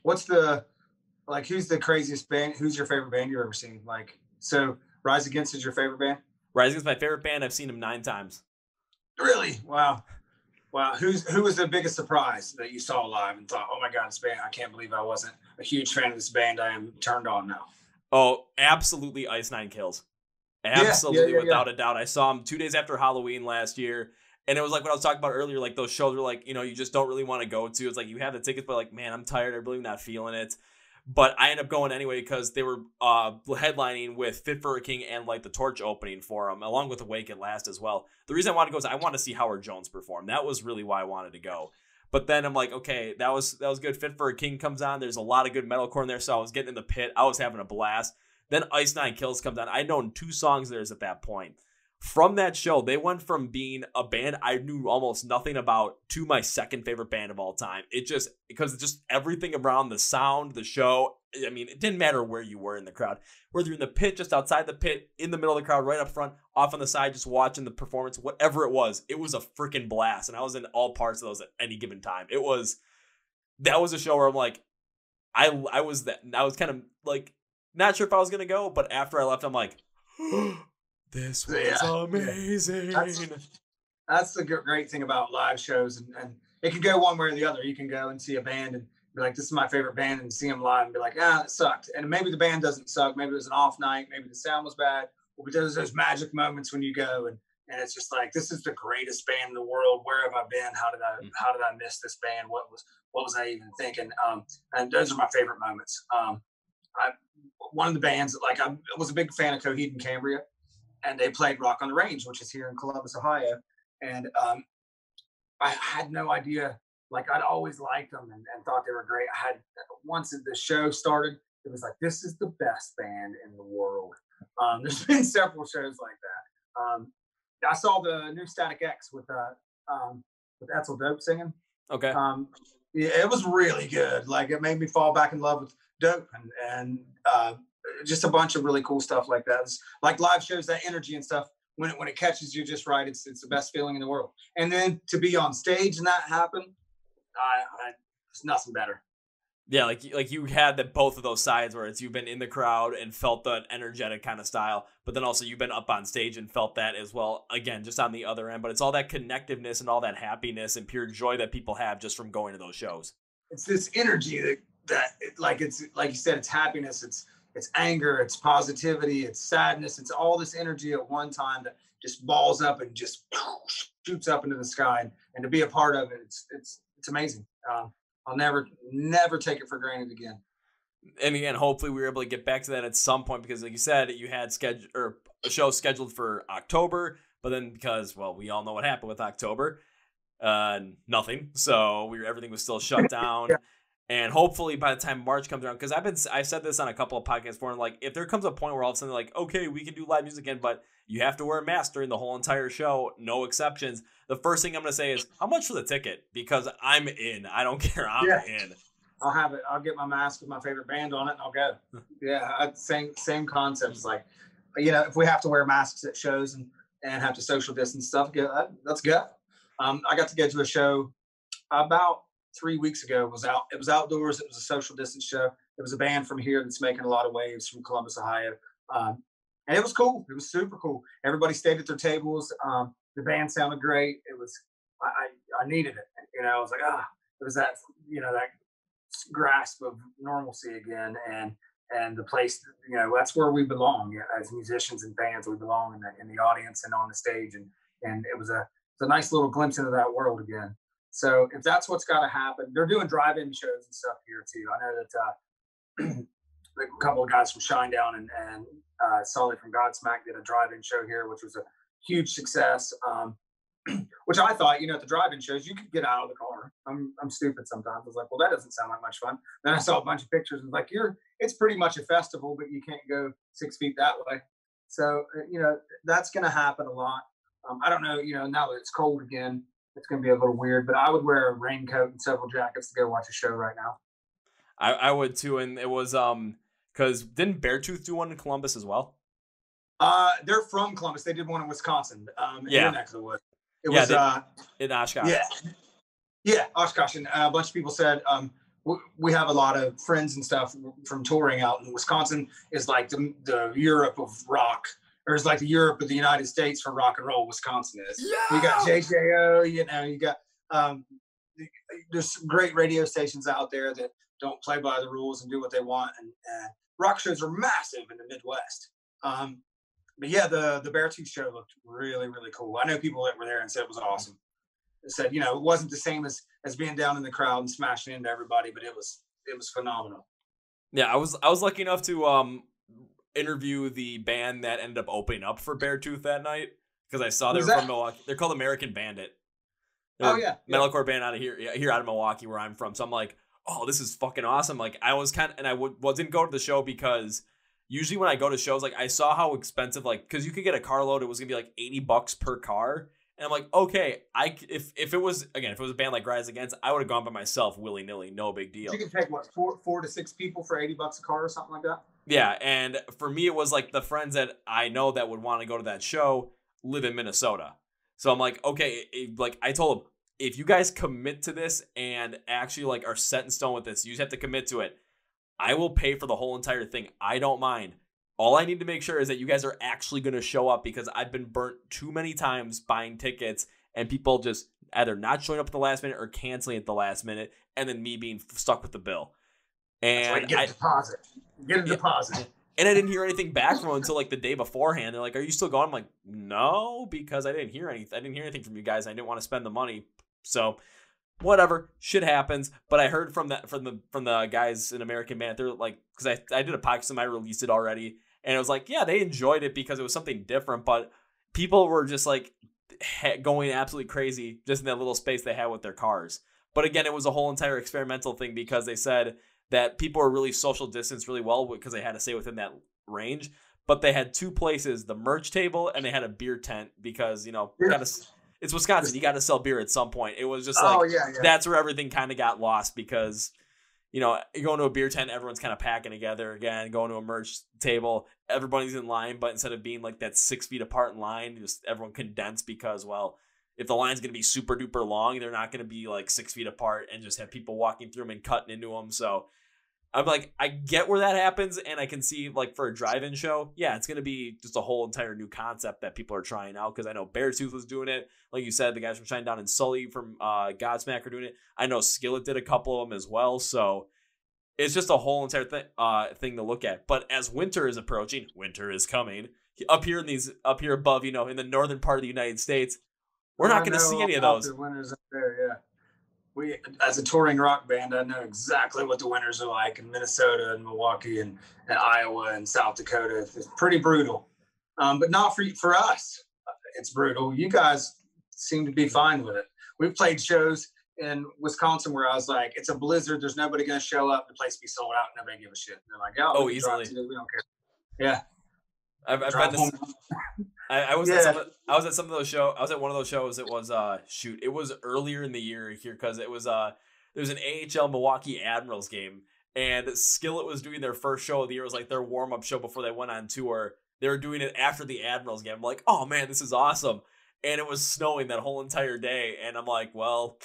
who's the craziest band? Who's your favorite band you've ever seen? Like, so Rise Against is your favorite band? Rise Against my favorite band. I've seen them 9 times. Really? Wow. Who was the biggest surprise that you saw live and thought, oh my God, this band, I can't believe I wasn't a huge fan of this band. I am turned on now. Oh, absolutely Ice Nine Kills. Absolutely, without a doubt. I saw them 2 days after Halloween last year. And it was like what I was talking about earlier, like those shows were like, you just don't really want to go to. It's like you have the tickets, but like, man, I'm tired. I'm really not feeling it. But I ended up going anyway because they were headlining with Fit for a King and Light the Torch opening for them, along with Awake at Last as well. The reason I wanted to go is I wanted to see Howard Jones perform. That was really why I wanted to go. But then I'm like, okay, that was good. Fit for a King comes on. There's a lot of good metalcore in there, so I was getting in the pit. I was having a blast. Then Ice Nine Kills comes on. I'd known 2 songs theirs at that point. From that show, they went from being a band I knew almost nothing about to my second favorite band of all time. Because just everything around the sound, the show, I mean, it didn't matter where you were in the crowd. Whether you're in the pit, just outside the pit, in the middle of the crowd, right up front, off on the side, just watching the performance, whatever it was a freaking blast. And I was in all parts of those at any given time. That was a show where I'm like, I was kind of like, not sure if I was going to go, but after I left, I'm like, this was amazing. That's the great thing about live shows, and it can go one way or the other. You can go and see a band and be like, this is my favorite band, and see them live and be like, it sucked. And maybe the band doesn't suck. Maybe it was an off night. Maybe the sound was bad. But there's those magic moments when you go and it's just like, this is the greatest band in the world. Where have I been? How did I miss this band? What was I even thinking? And those are my favorite moments. One of the bands that I was a big fan of Coheed and Cambria, and they played Rock on the Range, which is here in Columbus, Ohio. And I had no idea. Like, I'd always liked them and thought they were great. Once the show started, it was like, this is the best band in the world. There's been several shows like that. I saw the new Static X with Etzel Dope singing. Okay. Yeah, it was really good. Like, it made me fall back in love with Dope and just a bunch of really cool stuff like that. It's like live shows, that energy and stuff. When it catches you just right, it's the best feeling in the world. And then to be on stage and that happen, it's nothing better. Yeah, like you had both of those sides where you've been in the crowd and felt that energetic kind of style, but then also you've been up on stage and felt that as well. Again, just on the other end, but it's all that connectiveness and all that happiness and pure joy that people have just from going to those shows. It's this energy that it's like you said, it's happiness, it's anger, it's positivity, it's sadness, it's all this energy at one time that just balls up and just shoots up into the sky. And to be a part of it, it's amazing. I'll never take it for granted again. And again, hopefully we were able to get back to that at some point, because like you said, you had a show scheduled for October, but then because, well, we all know what happened with October, nothing. So everything was still shut down. Yeah. And hopefully by the time March comes around, because I've said this on a couple of podcasts before, and like, if there comes a point where all of a sudden like, okay, we can do live music again, but you have to wear a mask during the whole entire show, no exceptions. The first thing I'm going to say is, how much for the ticket? Because I'm in. I don't care. I'm in. I'll have it. I'll get my mask with my favorite band on it, and I'll go. Yeah, same concepts. Like, if we have to wear masks at shows and have to social distance stuff, let's go. I got to go to a show about 3 weeks ago. It was outdoors. It was a social distance show. It was a band from here that's making a lot of waves from Columbus, Ohio. And it was cool. It was super cool. Everybody stayed at their tables. The band sounded great. It was, I needed it. I was like, it was that, that grasp of normalcy again. And the place, that's where we belong as musicians and fans. We belong in the audience and on the stage. And it was a nice little glimpse into that world again. So if that's what's got to happen, they're doing drive-in shows and stuff here too. I know that a couple of guys from Shinedown and Sully from Godsmack did a drive-in show here, which was a huge success. Which I thought, at the drive-in shows, you could get out of the car. I'm stupid sometimes. I was like, well, that doesn't sound like much fun. Then I saw a bunch of pictures and like, it's pretty much a festival, but you can't go 6 feet that way. So, that's going to happen a lot. I don't know, now that it's cold again, it's going to be a little weird, but I would wear a raincoat and several jackets to go watch a show right now. I would too, and it was because didn't Beartooth do one in Columbus as well? They're from Columbus. They did one in Wisconsin, in Yeah, your neck of the woods. It yeah, was, they in Oshkosh. yeah, yeah, Oshkosh. And a bunch of people said, we have a lot of friends and stuff from touring out in Wisconsin. Is like the Europe of rock, or is like the Europe of the United States for rock and roll. Wisconsin is. Yeah. You got JJO, you got there's some great radio stations out there that don't play by the rules and do what they want, and rock shows are massive in the Midwest. But yeah, the Beartooth show looked really, really cool. I know people that were there and said it was awesome. They said, it wasn't the same as being down in the crowd and smashing into everybody, but it was phenomenal. Yeah, I was lucky enough to interview the band that ended up opening up for Beartooth that night, because I saw they were from Milwaukee. They're called American Bandit. They're metalcore band out of here out of Milwaukee, where I'm from. So I'm like, oh, this is fucking awesome. Like I was didn't go to the show because usually when I go to shows, like I saw how expensive, like, because you could get a carload, it was gonna be like $80 per car. And I'm like, okay, if it was a band like Rise Against, I would have gone by myself willy nilly, no big deal. You can take what, four to six people for $80 a car or something like that. Yeah, and for me, it was like the friends that I know that would want to go to that show live in Minnesota, so I'm like, okay, like I told them, if you guys commit to this and actually like are set in stone with this, you just have to commit to it. I will pay for the whole entire thing. I don't mind. All I need to make sure is that you guys are actually going to show up, because I've been burnt too many times buying tickets and people just either not showing up at the last minute or canceling at the last minute, and then me being stuck with the bill. And get a deposit. Get a deposit. And I didn't hear anything back from them until like the day beforehand. They're like, "Are you still going?" I'm like, "No," because I didn't hear anything. I didn't hear anything from you guys. I didn't want to spend the money. So whatever, shit happens. But I heard from the guys in American Band. They're like, because I did a podcast and I released it already. And it was like, yeah, they enjoyed it because it was something different, but people were just like going absolutely crazy just in that little space they had with their cars. But again, it was a whole entire experimental thing, because they said that people were really social distanced really well because they had to stay within that range. But they had two places, the merch table and they had a beer tent, because, it's Wisconsin. You got to sell beer at some point. It was just like, that's where everything kind of got lost, because you're going to a beer tent, everyone's kind of packing together again. Going to a merch table, everybody's in line, but instead of being like that 6 feet apart in line, just everyone condensed, because, well, if the line's going to be super duper long, they're not going to be like 6 feet apart and just have people walking through them and cutting into them. So I'm like, I get where that happens, and I can see like for a drive-in show, yeah, it's going to be just a whole entire new concept that people are trying out, because I know Beartooth was doing it. Like you said, the guys from Shinedown and Sully from Godsmack are doing it. I know Skillet did a couple of them as well. So it's just a whole entire thing to look at. But as winter is approaching, winter is coming up here above, in the northern part of the United States, we're not going to see any of those. The winters up there, yeah. We, as a touring rock band, I know exactly what the winters are like in Minnesota and Milwaukee and Iowa and South Dakota. It's pretty brutal, but not for us. It's brutal. You guys seem to be fine with it. We've played shows in Wisconsin where I was like, it's a blizzard. There's nobody going to show up. The place be sold out. Nobody give a shit. They're like, oh, easily. We don't care. Yeah. I've had this. I was at some of those shows. I was at one of those shows. It was it was earlier in the year here, because it was there was an AHL Milwaukee Admirals game, and Skillet was doing their first show of the year. It was like their warm up show before they went on tour. They were doing it after the Admirals game. I'm like, oh man, this is awesome. And it was snowing that whole entire day, and I'm like, well,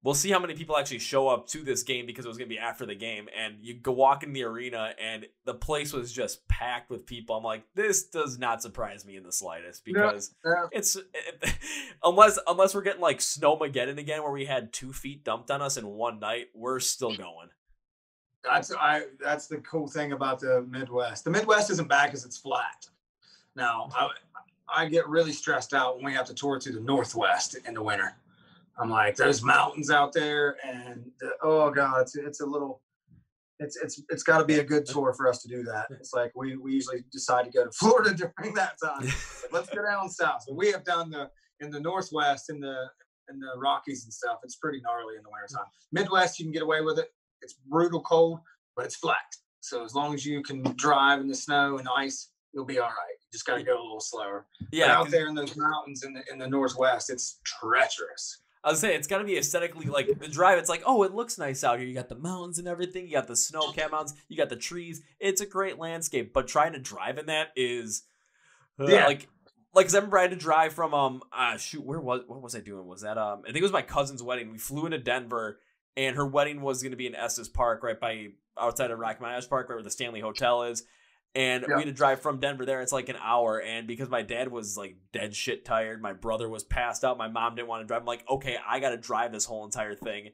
we'll see how many people actually show up to this game, because it was going to be after the game. And you go walk in the arena and the place was just packed with people. I'm like, this does not surprise me in the slightest, because unless we're getting like Snowmageddon again, where we had 2 feet dumped on us in one night, we're still going. That's the cool thing about the Midwest. The Midwest isn't bad because it's flat. Now, I get really stressed out when we have to tour through the Northwest in the winter. I'm like, there's mountains out there, and oh god, it's a little, it's got to be a good tour for us to do that. It's like we usually decide to go to Florida during that time. Like, let's go down south. So we have done in the Northwest, in the Rockies and stuff. It's pretty gnarly in the wintertime. Midwest, you can get away with it. It's brutal cold, but it's flat. So as long as you can drive in the snow and ice, you'll be all right. You just got to go a little slower. Yeah, but out there in those mountains in the Northwest, it's treacherous. I was saying it's got to be aesthetically like the drive. It's like, oh, it looks nice out here. You got the mountains and everything. You got the snow-capped mountains. You got the trees. It's a great landscape. But trying to drive in that is like, cause I remember I had to drive from what was I doing? Was that I think it was my cousin's wedding. We flew into Denver, and her wedding was going to be in Estes Park, right by outside of Rocky Mountain Park, right where the Stanley Hotel is. And we had to drive from Denver there. It's like an hour. And because my dad was like dead shit tired, my brother was passed out, my mom didn't want to drive. I'm like, okay, I got to drive this whole entire thing.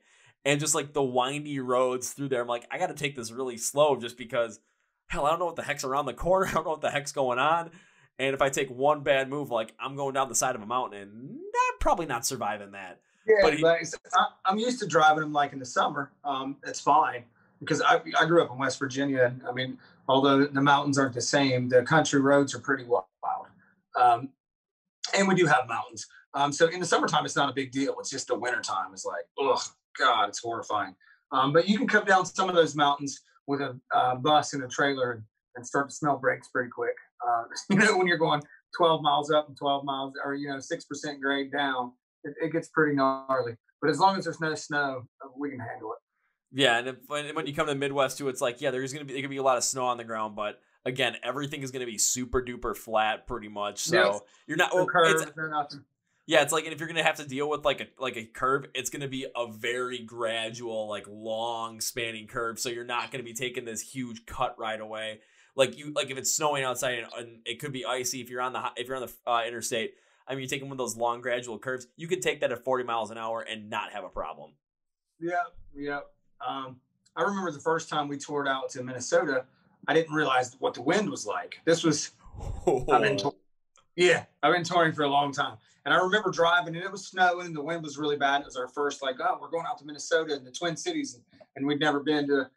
And just like the windy roads through there, I'm like, I got to take this really slow just because, hell, I don't know what the heck's around the corner. I don't know what the heck's going on. And if I take one bad move, like I'm going down the side of a mountain and I'm probably not surviving that. Yeah, but I'm used to driving them like in the summer. It's fine. Because I grew up in West Virginia, and I mean, although the mountains aren't the same, the country roads are pretty wild. And we do have mountains. So in the summertime, it's not a big deal. It's just the wintertime. It's like, oh, God, it's horrifying. But you can come down some of those mountains with a bus and a trailer and start to smell brakes pretty quick. When you're going 12 miles up and 12 miles or, 6% grade down, it gets pretty gnarly. But as long as there's no snow, we can handle it. Yeah, and when you come to the Midwest too, it's like, yeah, there can be a lot of snow on the ground, but again, everything is going to be super duper flat pretty much. So you're not nothing. Yeah, it's like, and if you're going to have to deal with like a curve, it's going to be a very gradual, like long spanning curve. So you're not going to be taking this huge cut right away. Like if it's snowing outside and it could be icy if you're on the interstate. I mean, you're taking one of those long gradual curves. You could take that at 40 miles an hour and not have a problem. Yeah. I remember the first time we toured out to Minnesota, I didn't realize what the wind was like. This was, I've been touring for a long time. And I remember driving and it was snowing and the wind was really bad. It was our first we're going out to Minnesota and the Twin Cities. And we'd never been to,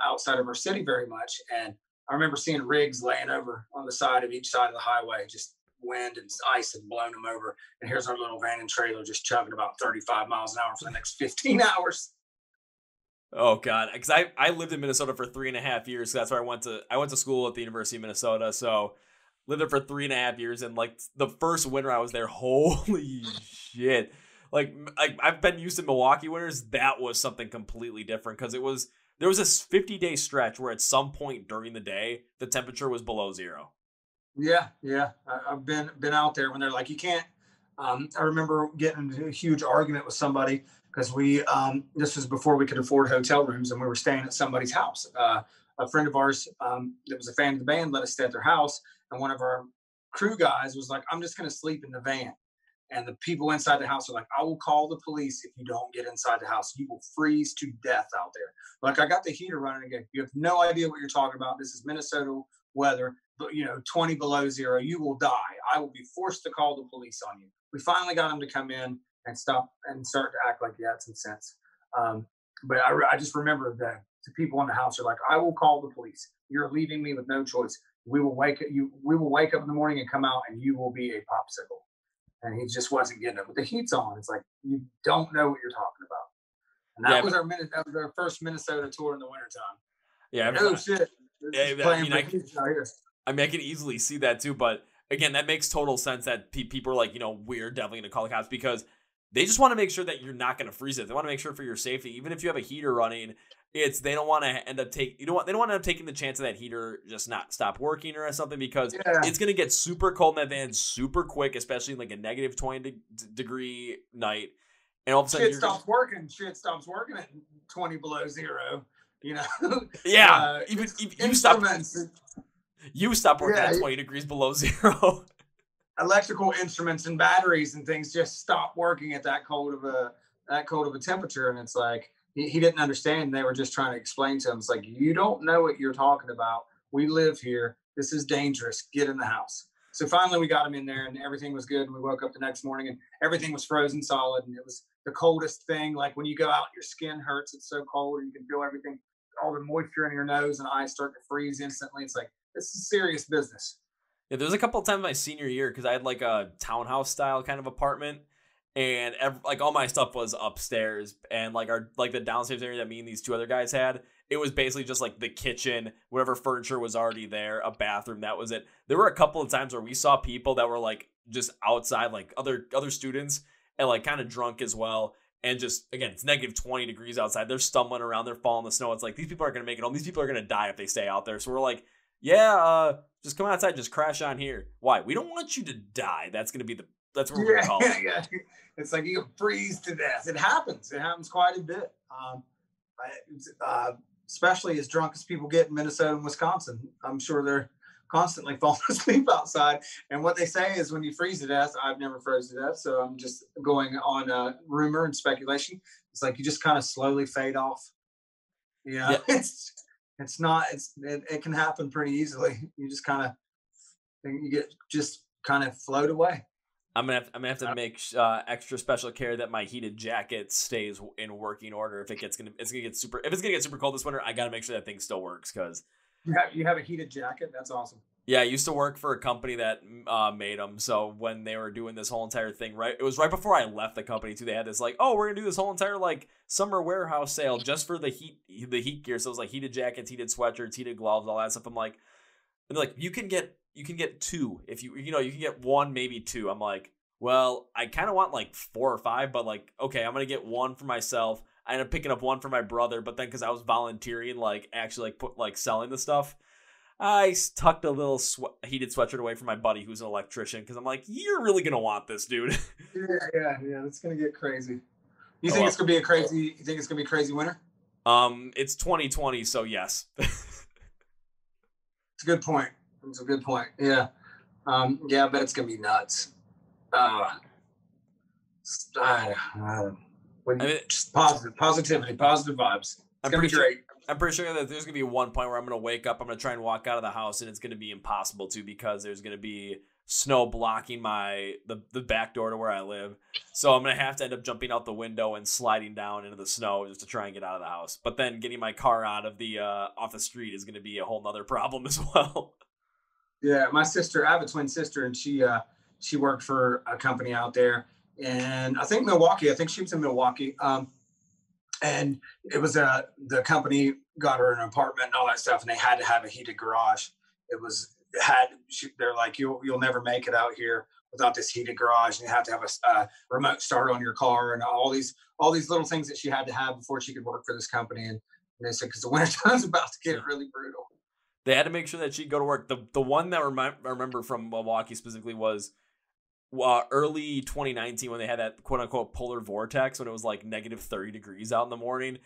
outside of our city very much. And I remember seeing rigs laying over on the side of each side of the highway, just wind and ice had blown them over. And here's our little van and trailer just chugging about 35 miles an hour for the next 15 hours. Oh God, because I lived in Minnesota for 3.5 years. So that's where I went to school at the University of Minnesota. So lived there for 3.5 years, and like the first winter I was there, holy shit! Like I've been used to Milwaukee winters. That was something completely different because there was this 50-day stretch where at some point during the day the temperature was below zero. Yeah. I've been out there when they're like, you can't. I remember getting into a huge argument with somebody. Because this was before we could afford hotel rooms, and we were staying at somebody's house. A friend of ours that was a fan of the band let us stay at their house, and one of our crew guys was like, "I'm just going to sleep in the van." And the people inside the house are like, "I will call the police if you don't get inside the house. You will freeze to death out there." Like, I got the heater running again. You have no idea what you're talking about. This is Minnesota weather, but 20 below zero. You will die. I will be forced to call the police on you. We finally got them to come in and stop and start to act like you had some sense. But I just remember that the people in the house are like, "I will call the police. You're leaving me with no choice. We will wake up in the morning and come out, and you will be a popsicle." And he just wasn't getting it. But the heat's on. It's like, you don't know what you're talking about. And that was our first Minnesota tour in the wintertime. Yeah. Oh shit. I can easily see that too. But again, that makes total sense that people are like, we're definitely going to call the cops because they just want to make sure that you're not going to freeze it. They want to make sure for your safety, even if you have a heater running, they don't want to end up they don't want to end up taking the chance of that heater just not stop working or something because it's going to get super cold in that van super quick, especially in like a negative 20 degree night. And all of a sudden Shit stops working at 20 below zero. Yeah. Even you stop working at 20 degrees below zero. Electrical instruments and batteries and things just stop working at that cold of a temperature. And it's like, he didn't understand. They were just trying to explain to him. It's like, you don't know what you're talking about. We live here. This is dangerous. Get in the house. So finally we got him in there and everything was good. And we woke up the next morning and everything was frozen solid. And it was the coldest thing. Like when you go out, your skin hurts. It's so cold and you can feel everything, all the moisture in your nose and eyes start to freeze instantly. It's like, this is serious business. Yeah, there was a couple of times my senior year because I had like a townhouse style kind of apartment, and all my stuff was upstairs, and like the downstairs area that me and these two other guys had, it was basically just like the kitchen, whatever furniture was already there, a bathroom, that was it. There were a couple of times where we saw people that were like just outside, like other students, and like kind of drunk as well. And just, again, it's negative 20 degrees outside. They're stumbling around. They're falling in the snow. It's like, these people aren't going to make it home. These people are going to die if they stay out there. So we're like, yeah, just come outside. Just crash on here. Why? We don't want you to die. That's going to be that's what we're going to call it. Yeah. It's like you freeze to death. It happens. It happens quite a bit. Especially as drunk as people get in Minnesota and Wisconsin. I'm sure they're constantly falling asleep outside. And what they say is when you freeze to death, I've never froze to death, so I'm just going on rumor and speculation. It's like you just kind of slowly fade off. Yeah. It can happen pretty easily. You just kind of float away. I'm gonna have to make extra special care that my heated jacket stays in working order. If it's gonna get super cold this winter, I gotta make sure that thing still works, because you have a heated jacket. That's awesome. Yeah, I used to work for a company that made them. So when they were doing this whole entire thing, it was right before I left the company too. They had this like, oh, we're gonna do this whole entire like summer warehouse sale just for the heat gear. So it was like heated jackets, heated sweatshirts, heated gloves, all that stuff. I'm like, and they're like, you can get two if you can get one, maybe two. I'm like, well, I kind of want like 4 or 5, but like, okay, I'm gonna get one for myself. I ended up picking up one for my brother, but then because I was volunteering, like actually selling the stuff, I tucked a little heated sweatshirt away from my buddy who's an electrician, because I'm like, you're really gonna want this, dude. Yeah. It's gonna get crazy. You think it's gonna be crazy winter? It's 2020, so yes. It's a good point. Yeah. I bet it's gonna be nuts. Just positivity, positive vibes. It's gonna be great. I'm pretty sure that there's gonna be one point where I'm gonna wake up, I'm gonna try and walk out of the house, and it's gonna be impossible to, because there's gonna be snow blocking the back door to where I live. So I'm gonna have to end up jumping out the window and sliding down into the snow just to try and get out of the house. But then getting my car out of off the street is gonna be a whole nother problem as well. Yeah, my sister, I have a twin sister, and she worked for a company out there, and I think she was in Milwaukee. And it was the company got her an apartment and all that stuff, and they had to have a heated garage. They're like, you'll never make it out here without this heated garage, and you have to have a remote start on your car, and all these little things that she had to have before she could work for this company. And they said, because the winter time's about to get really brutal. They had to make sure that she'd go to work. The one that I remember from Milwaukee specifically was early 2019, when they had that quote unquote polar vortex, when it was like negative 30 degrees out in the morning,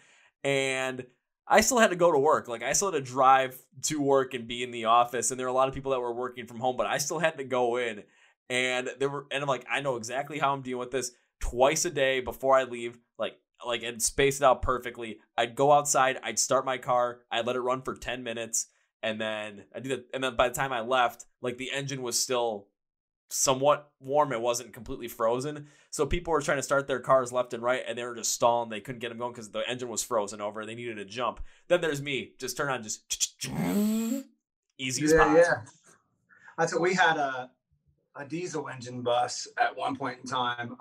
and I still had to go to work. Like, I still had to drive to work and be in the office, and there were a lot of people that were working from home, but I still had to go in, and I'm like, I know exactly how I'm dealing with this. Twice a day before I leave, like and space it out perfectly. I'd go outside, I'd start my car, I'd let it run for 10 minutes, and then I do that. And then by the time I left, like, the engine was still somewhat warm. It wasn't completely frozen. So people were trying to start their cars left and right, and they were just stalling. They couldn't get them going because the engine was frozen over. They needed to jump. Then there's me. Just turn on, just easy spot. Yeah. That's what we had a diesel engine bus at one point in time,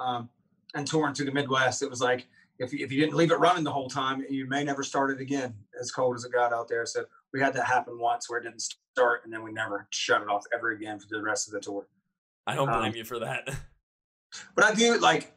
and touring through the Midwest. It was like, if you didn't leave it running the whole time, you may never start it again, as cold as it got out there. So we had that happen once where it didn't start, and then we never shut it off ever again for the rest of the tour. I don't blame you for that. But I do like,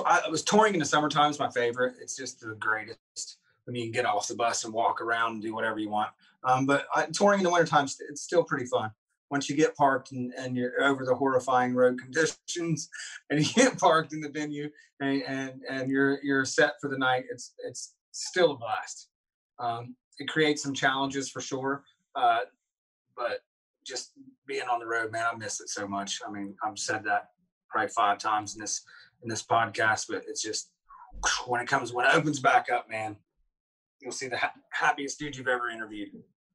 I was touring in the summertime is my favorite. It's just the greatest when you can get off the bus and walk around and do whatever you want. But touring in the wintertime, it's still pretty fun. Once you get parked and you're over the horrifying road conditions, and you get parked in the venue and you're set for the night, it's still a blast. It creates some challenges for sure, but just being on the road, man, I miss it so much. I mean, I've said that probably 5 times in this podcast, but it's just when it opens back up, man, you'll see the happiest dude you've ever interviewed.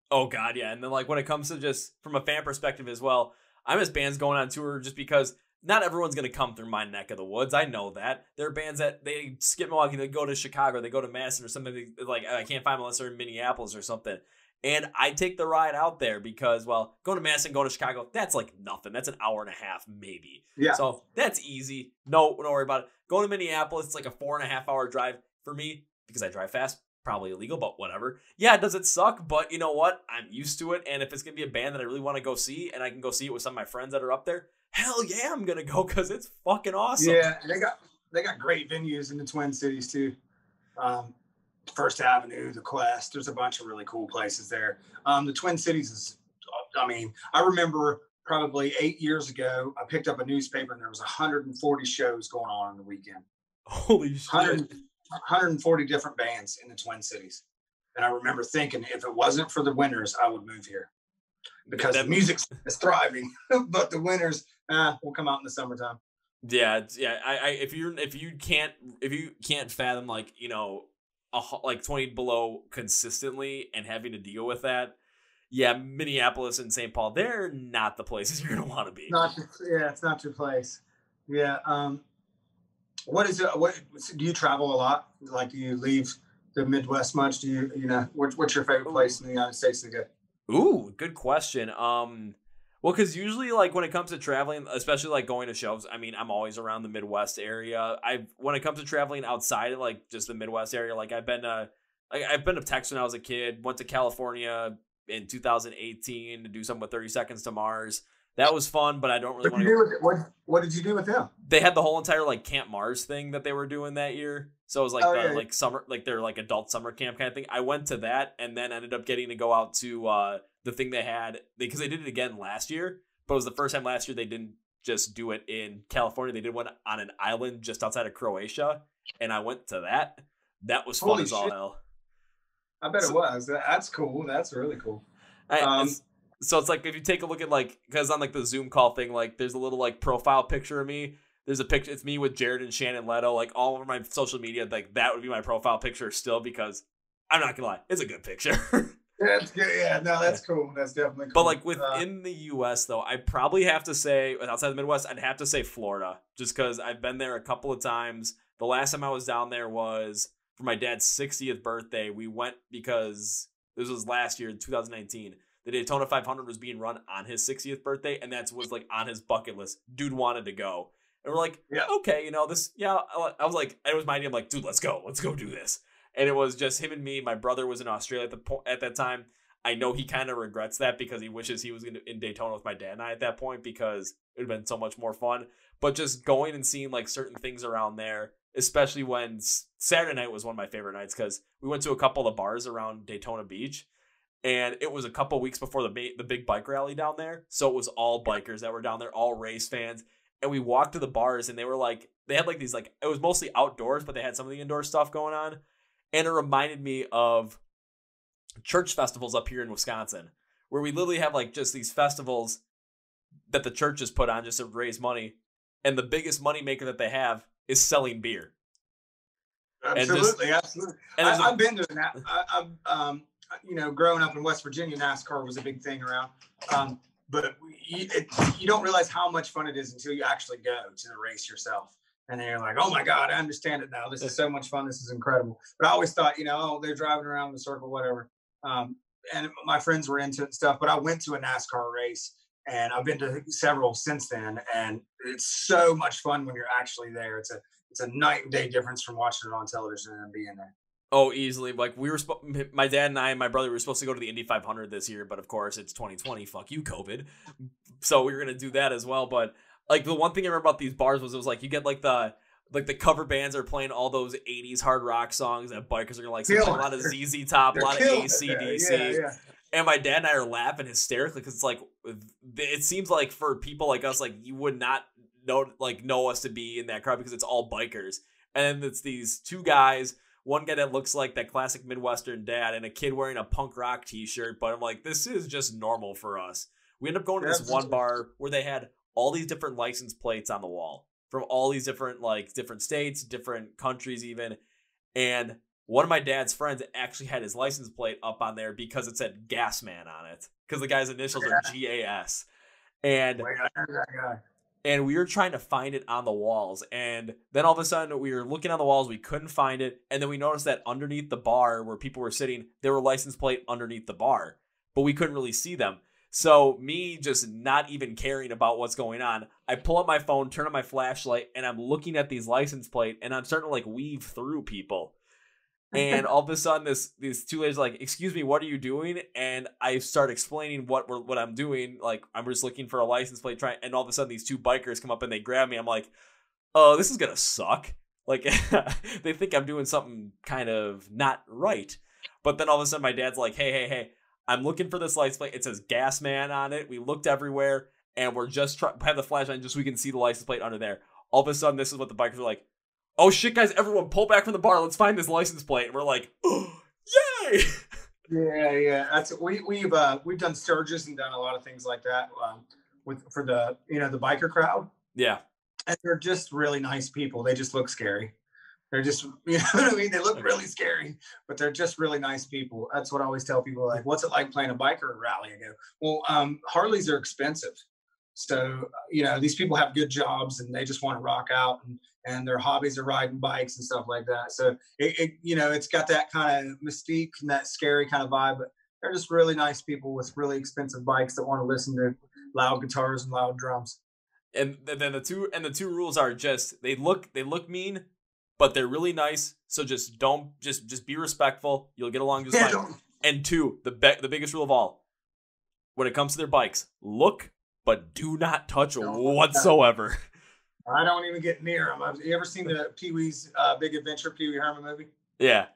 Oh God, yeah. And then like when it comes to just from a fan perspective as well, I miss bands going on tour just because not everyone's going to come through my neck of the woods. I know that. There are bands that they skip Milwaukee, they go to Chicago, they go to Madison or something, like I can't find them unless they're in Minneapolis or something. And I take the ride out there because, well, going to Madison, going to Chicago, that's like nothing. That's an hour and a half, maybe. Yeah. So that's easy. No, don't worry about it. Going to Minneapolis, it's like a 4.5 hour drive for me because I drive fast. probably illegal, but whatever. Yeah, does it suck? But you know what? I'm used to it. And if it's going to be a band that I really want to go see and I can go see it with some of my friends that are up there, hell yeah, I'm going to go because it's fucking awesome. Yeah, they got great venues in the Twin Cities too. First Avenue, the Quest. There's a bunch of really cool places there. The Twin Cities is, I mean, I remember probably 8 years ago, I picked up a newspaper and there was 140 shows going on the weekend. Holy shit. 140 different bands in the Twin Cities. And I remember thinking, if it wasn't for the winters, I would move here because the music is thriving, but the winters will come out in the summertime. Yeah, yeah. If you can't fathom like, you know, like 20 below consistently and having to deal with that, yeah, Minneapolis and St. Paul, they're not the places you're gonna want to be. It's not your place. Yeah. What is it? What do you travel a lot? Like, do you leave the Midwest much? Do you know what's your favorite place in the United States to go? Ooh, good question. Well, because usually, like, when it comes to traveling, especially like going to shows, I mean, I'm always around the Midwest area. When it comes to traveling outside of like just the Midwest area, like I've been to Texas when I was a kid. Went to California in 2018 to do something with 30 Seconds to Mars. That was fun, but I don't really want to. What did you do with them? They had the whole entire like Camp Mars thing that they were doing that year. So it was like like summer, like their like adult summer camp kind of thing. I went to that and then ended up getting to go out to the thing they had because they did it again last year, but it was the first time last year they didn't just do it in California. They did one on an island just outside of Croatia, and I went to that. That was fun as all hell. I bet it was. That's cool. That's really cool. So it's like if you take a look at like, because on like the Zoom call thing, like there's a little like profile picture of me. There's a picture. It's me with Jared and Shannon Leto. Like all over my social media, like that would be my profile picture still because I'm not gonna lie, it's a good picture. That's good. Yeah, no, that's cool. That's definitely cool. But like within the U.S. though, I probably have to say outside the Midwest, I'd have to say Florida, just because I've been there a couple of times. The last time I was down there was for my dad's 60th birthday. We went because this was last year in 2019. The Daytona 500 was being run on his 60th birthday, and that was like on his bucket list. Dude wanted to go. And we're like, okay, you know, this, yeah. I was like, it was my idea. I'm like, dude, let's go do this. And it was just him and me. My brother was in Australia at that time. I know he kind of regrets that because he wishes he was in Daytona with my dad and I at that point because it would have been so much more fun. But just going and seeing like certain things around there, especially when Saturday night was one of my favorite nights because we went to a couple of bars around Daytona Beach. And it was a couple weeks before the big bike rally down there. So it was all bikers that were down there, all race fans. And we walked to the bars and they were like, they had like these, like, it was mostly outdoors, but they had some of the indoor stuff going on. And it reminded me of church festivals up here in Wisconsin, where we literally have like just these festivals that the churches put on just to raise money. And the biggest money maker that they have is selling beer. Absolutely. And I've been to that. You know, growing up in West Virginia, NASCAR was a big thing around. But you don't realize how much fun it is until you actually go to the race yourself. And then you're like, oh my God, I understand it now. This is so much fun. This is incredible. But I always thought, you know, oh, they're driving around in a circle, whatever. And my friends were into it and stuff. But I went to a NASCAR race and I've been to several since then. And it's so much fun when you're actually there. It's a night and day difference from watching it on television and being there. Oh, easily. Like my dad and I and my brother were supposed to go to the Indy 500 this year, but of course it's 2020. Fuck you, COVID. So we were gonna do that as well. But like the one thing I remember about these bars was it was like you get like the cover bands are playing all those 80s hard rock songs and bikers are gonna like a lot of ZZ Top, a lot of AC/DC. Yeah. And my dad and I are laughing hysterically because it's like it seems like for people like us, like you would not know us to be in that crowd because it's all bikers. And then it's these two guys. One guy that looks like that classic Midwestern dad and a kid wearing a punk rock t-shirt. But I'm like, this is just normal for us. We end up going to this one bar where they had all these different license plates on the wall from all these different states, different countries even. And one of my dad's friends actually had his license plate up on there because it said Gas Man on it. Because the guy's initials are GAS. And I heard that guy. And we were trying to find it on the walls. And then all of a sudden we were looking on the walls. We couldn't find it. And then we noticed that underneath the bar where people were sitting, there were license plate underneath the bar. But we couldn't really see them. So me just not even caring about what's going on, I pull up my phone, turn on my flashlight, and I'm looking at these license plate. And I'm starting to like weave through people. And all of a sudden, these two ladies are like, "Excuse me, what are you doing?" And I start explaining what I'm doing. Like, I'm just looking for a license plate. And all of a sudden, these two bikers come up and they grab me. I'm like, "Oh, this is gonna suck." Like, they think I'm doing something kind of not right. But then all of a sudden, my dad's like, "Hey, I'm looking for this license plate. It says Gas Man on it. We looked everywhere, and we're just have the flash on just so we can see the license plate under there." All of a sudden, this is what the bikers are like. "Oh shit, guys, everyone pull back from the bar. Let's find this license plate." And we're like, "Oh, yay!" Yeah. That's we've done Sturgis and done a lot of things like that for the the biker crowd. Yeah. And they're just really nice people. They just look scary. They're just, you know what I mean? They look really scary, but they're just really nice people. That's what I always tell people. Like, what's it like playing a biker rally? I go, well, Harleys are expensive. So, these people have good jobs and they just want to rock out and their hobbies are riding bikes and stuff like that. So it's got that kind of mystique and that scary kind of vibe, but they're just really nice people with really expensive bikes that want to listen to loud guitars and loud drums. And then the two rules are just they look mean, but they're really nice. So just don't just be respectful. You'll get along just fine. And two, the biggest rule of all, when it comes to their bikes, look, but do not touch whatsoever. I don't even get near them. Have you ever seen the Pee-wee's Big Adventure, Pee-wee Herman movie? Yeah.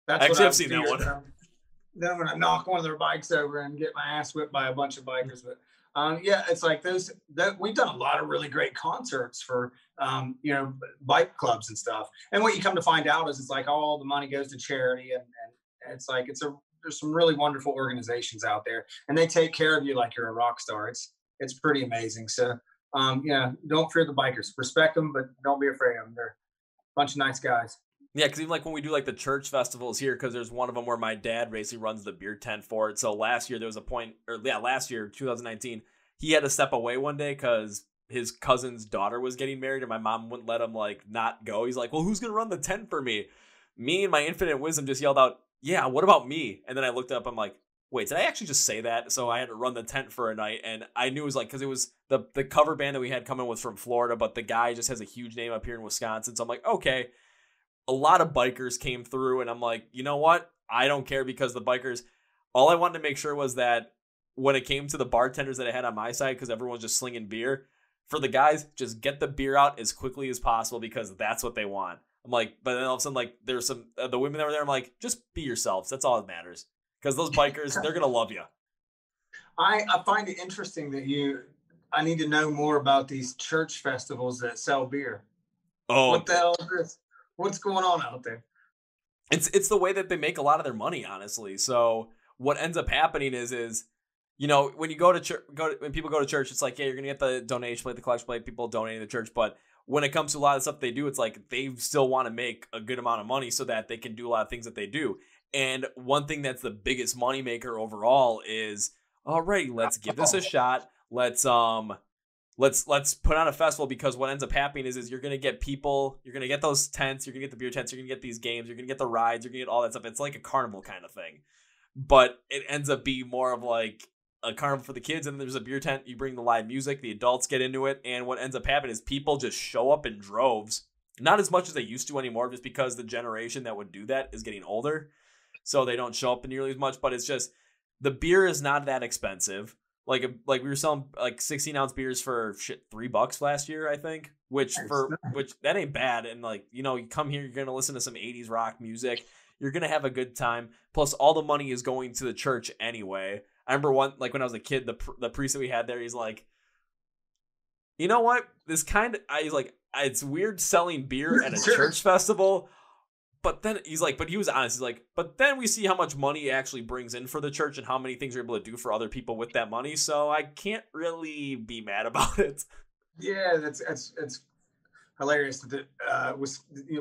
That's I've seen that one. Then I'm going to knock one of their bikes over and get my ass whipped by a bunch of bikers. But it's like we've done a lot of really great concerts for, bike clubs and stuff. And what you come to find out is it's like all the money goes to charity. And it's like, there's some really wonderful organizations out there and they take care of you like you're a rock star. It's pretty amazing. So, don't fear the bikers. Respect them, but don't be afraid of them. They're a bunch of nice guys. Yeah, because even like when we do like the church festivals here, because there's one of them where my dad basically runs the beer tent for it. So last year, 2019, he had to step away one day because his cousin's daughter was getting married and my mom wouldn't let him like not go. He's like, "Well, who's going to run the tent for me?" Me and my infinite wisdom just yelled out, "Yeah, what about me?" And then I looked up, I'm like, wait, did I actually just say that? So I had to run the tent for a night, and I knew it was like, because it was the cover band that we had coming was from Florida, but the guy just has a huge name up here in Wisconsin. So I'm like, okay. A lot of bikers came through, and I'm like, you know what? I don't care, because the bikers, all I wanted to make sure was that when it came to the bartenders that I had on my side, because everyone was just slinging beer, for the guys, just get the beer out as quickly as possible, because that's what they want. I'm like, but then all of a sudden, like, there's some, the women that were there, I'm like, just be yourselves. That's all that matters. Because those bikers, they're going to love you. I find it interesting that I need to know more about these church festivals that sell beer. Oh, what the hell is this? What's going on out there? It's the way that they make a lot of their money, honestly. So what ends up happening is when you go to church, when people go to church, it's like, yeah, you're gonna get the donation plate, the collection plate, people donating to the church. But when it comes to a lot of stuff they do, it's like they still want to make a good amount of money so that they can do a lot of things that they do. And one thing that's the biggest moneymaker overall is, all right, let's give this a shot. Let's put on a festival, because what ends up happening is you're going to get people, you're going to get those tents, you're going to get the beer tents, you're going to get these games, you're going to get the rides, you're going to get all that stuff. It's like a carnival kind of thing, but it ends up being more of like a carnival for the kids. And then there's a beer tent, you bring the live music, the adults get into it. And what ends up happening is people just show up in droves, not as much as they used to anymore, just because the generation that would do that is getting older. So they don't show up nearly as much, but it's just, the beer is not that expensive. Like we were selling like 16-ounce beers for $3 last year, I think, which that ain't bad. And like, you come here, you're going to listen to some 80s rock music. You're going to have a good time. Plus all the money is going to the church anyway. I remember when I was a kid, the priest that we had there, he's like, you know what? He's like, it's weird selling beer at a church festival. But then he's like, but he was honest. He's like, but then we see how much money it actually brings in for the church and how many things you're able to do for other people with that money. So I can't really be mad about it. Yeah, that's hilarious. That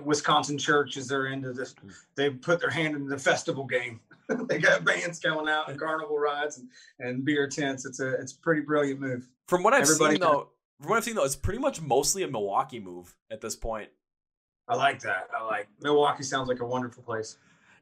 Wisconsin churches are into this. They put their hand in the festival game. They got bands going out and carnival rides and beer tents. It's a pretty brilliant move. From what I've seen though, it's pretty much mostly a Milwaukee move at this point. I like that. Milwaukee sounds like a wonderful place.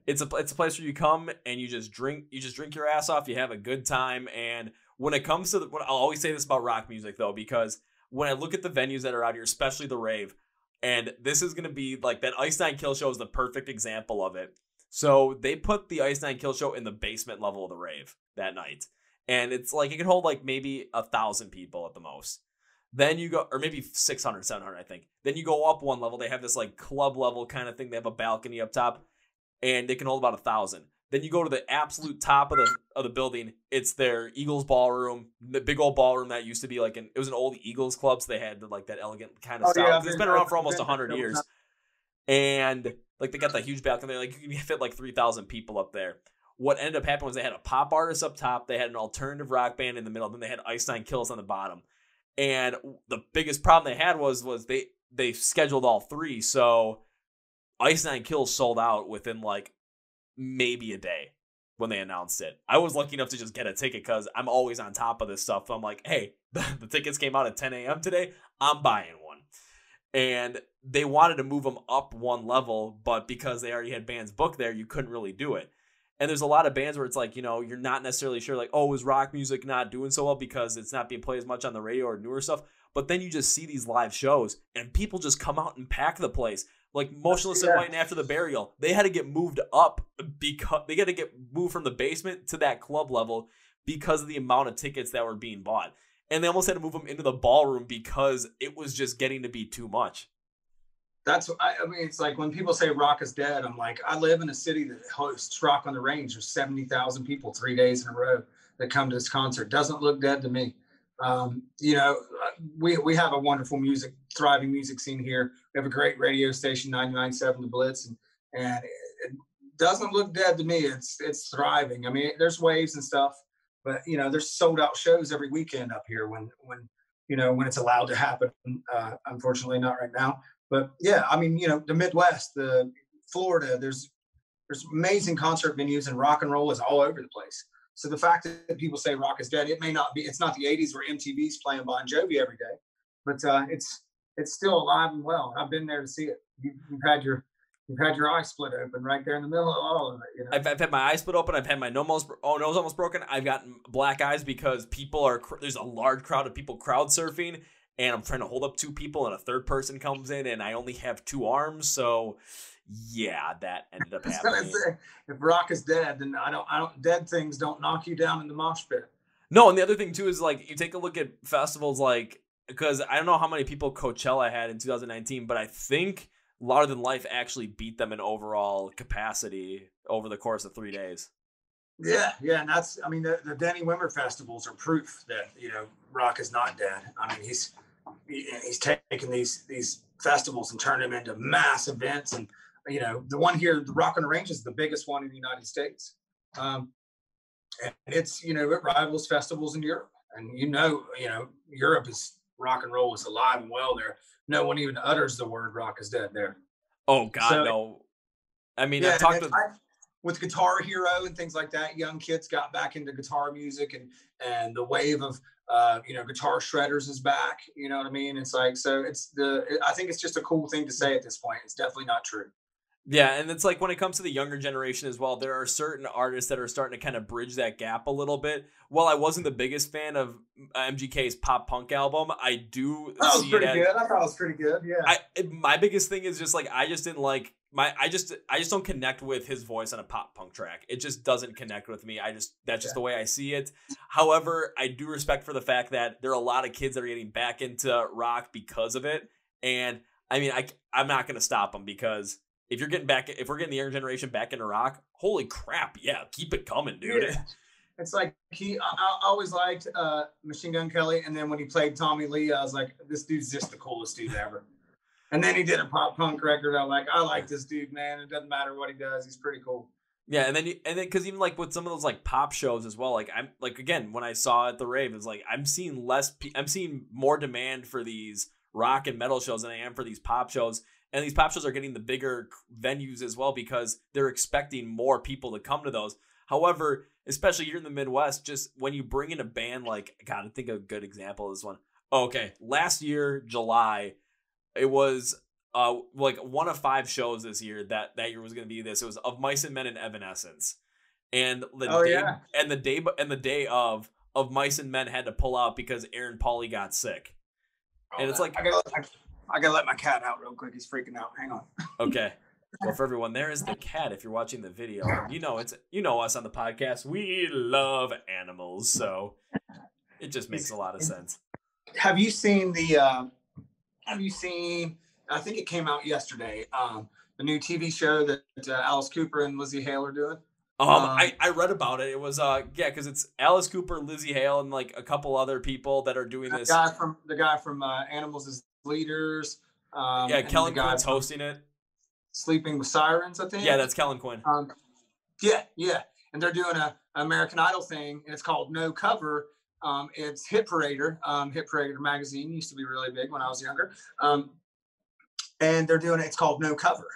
It's a place where you come and you just drink your ass off. You have a good time. And when it comes to I'll always say this about rock music though, because when I look at the venues that are out here, especially the rave, And this is going to be like that Ice Nine Kill Show is the perfect example of it. So they put the Ice Nine Kill Show in the basement level of the rave that night. And it's like, it can hold like maybe 1,000 people at the most. Then you go, or maybe 600, 700, I think. Then you go up one level. They have this like club level kind of thing. They have a balcony up top, and they can hold about 1,000. Then you go to the absolute top of the building. It's their Eagles ballroom, the big old ballroom that used to be like it was an old Eagles club, so they had like that elegant kind of style. Yeah, it's been around for almost 100 years, and like they got that huge balcony. Like you can fit like 3,000 people up there. What ended up happening was they had a pop artist up top, they had an alternative rock band in the middle, then they had Ice Nine Kills on the bottom. And the biggest problem they had was they scheduled all three, so Ice Nine Kills sold out within like maybe a day when they announced it. I was lucky enough to just get a ticket because I'm always on top of this stuff. So I'm like, hey, the tickets came out at 10 a.m. today. I'm buying one. And they wanted to move them up one level, but because they already had bands booked there, you couldn't really do it. And there's a lot of bands where it's like, you know, you're not necessarily sure, like, oh, is rock music not doing so well because it's not being played as much on the radio or newer stuff? But then you just see these live shows and people just come out and pack the place. Like Motionless in White and After the Burial, they had to get moved up because they got to get moved from the basement to that club level because of the amount of tickets that were being bought. And they almost had to move them into the ballroom because it was just getting to be too much. I mean, it's like when people say rock is dead, I'm like, I live in a city that hosts Rock on the Range. There's 70,000 people 3 days in a row that come to this concert. Doesn't look dead to me. You know, we have a wonderful thriving music scene here. We have a great radio station, 99.7 The Blitz, and it doesn't look dead to me. It's thriving. I mean, there's waves and stuff, but you know, there's sold out shows every weekend up here when it's allowed to happen. Unfortunately, not right now. But yeah, I mean, you know, the Midwest, the Florida, there's amazing concert venues, and rock and roll is all over the place. So the fact that people say rock is dead, it may not be. It's not the '80s where MTV's playing Bon Jovi every day, but it's still alive and well. I've been there to see it. You've had your eye split open right there in the middle of all of it. You know? I've had my eye split open. I've had my nose almost broken. I've gotten black eyes because there's a large crowd of people crowd surfing. And I'm trying to hold up two people, and a third person comes in, and I only have two arms. So, yeah, that ended up happening. If rock is dead, then I don't. Dead things don't knock you down in the mosh pit. No, and the other thing too is like you take a look at festivals, like because I don't know how many people Coachella had in 2019, but I think Larger Than Life actually beat them in overall capacity over the course of 3 days. Yeah, and that's. I mean, the Danny Wimmer festivals are proof that rock is not dead. I mean, he's taken these festivals and turned them into mass events, and the one here, the Rock on the Range, is the biggest one in the United States, and it's it rivals festivals in Europe, and Europe is rock and roll is alive and well there. No one even utters the word rock is dead there. Oh God, no. I mean, I've talked with Guitar Hero and things like that, young kids got back into guitar music, and the wave of guitar shredders is back. You know what I mean? It's like, so I think it's just a cool thing to say at this point. It's definitely not true. Yeah, and it's like when it comes to the younger generation as well, there are certain artists that are starting to kind of bridge that gap a little bit. While I wasn't the biggest fan of MGK's pop punk album, I do. That was pretty good. I thought it was pretty good. Yeah. My biggest thing is just like I just didn't like I just don't connect with his voice on a pop punk track. It just doesn't connect with me. That's just the way I see it. However, I do respect for the fact that there are a lot of kids that are getting back into rock because of it. And I mean, I'm not going to stop them, because if we're getting the younger generation back into rock, holy crap, yeah, keep it coming, dude. Yeah. It's like I always liked Machine Gun Kelly, and then when he played Tommy Lee, I was like, this dude's just the coolest dude ever. And then he did a pop punk record. I like this dude, man. It doesn't matter what he does, he's pretty cool. Yeah, and then because even like with some of those like pop shows as well, like I'm like, again, when I saw at the rave, it's like I'm seeing more demand for these rock and metal shows than I am for these pop shows. And these pop shows are getting the bigger venues as well because they're expecting more people to come to those. However, especially here in the Midwest, just when you bring in a band, like, I gotta think of a good example of this one. Okay, last year, July, it was like one of 5 shows this year that year was going to be this. It was Of Mice and Men and Evanescence. And the day of Mice and Men had to pull out because Aaron Pauley got sick. And it's like, I gotta let my cat out real quick. He's freaking out. Hang on. Okay. Well, for everyone, there is the cat. If you're watching the video, and you know us on the podcast. We love animals, so it just makes a lot of sense. Have you seen Have you seen? I think it came out yesterday. The new TV show that Alice Cooper and Lizzie Hale are doing. I read about it. It was because it's Alice Cooper, Lizzie Hale, and like a couple other people that are doing this. The guy from Animals as Leaders. Kellen Quinn's hosting it. Sleeping with Sirens, I think. Yeah, that's Kellen Quinn. Yeah, and they're doing a American Idol thing, and it's called No Cover. It's Hit Parader. Hit Parader magazine used to be really big when I was younger. And they're doing it. It's called No Cover.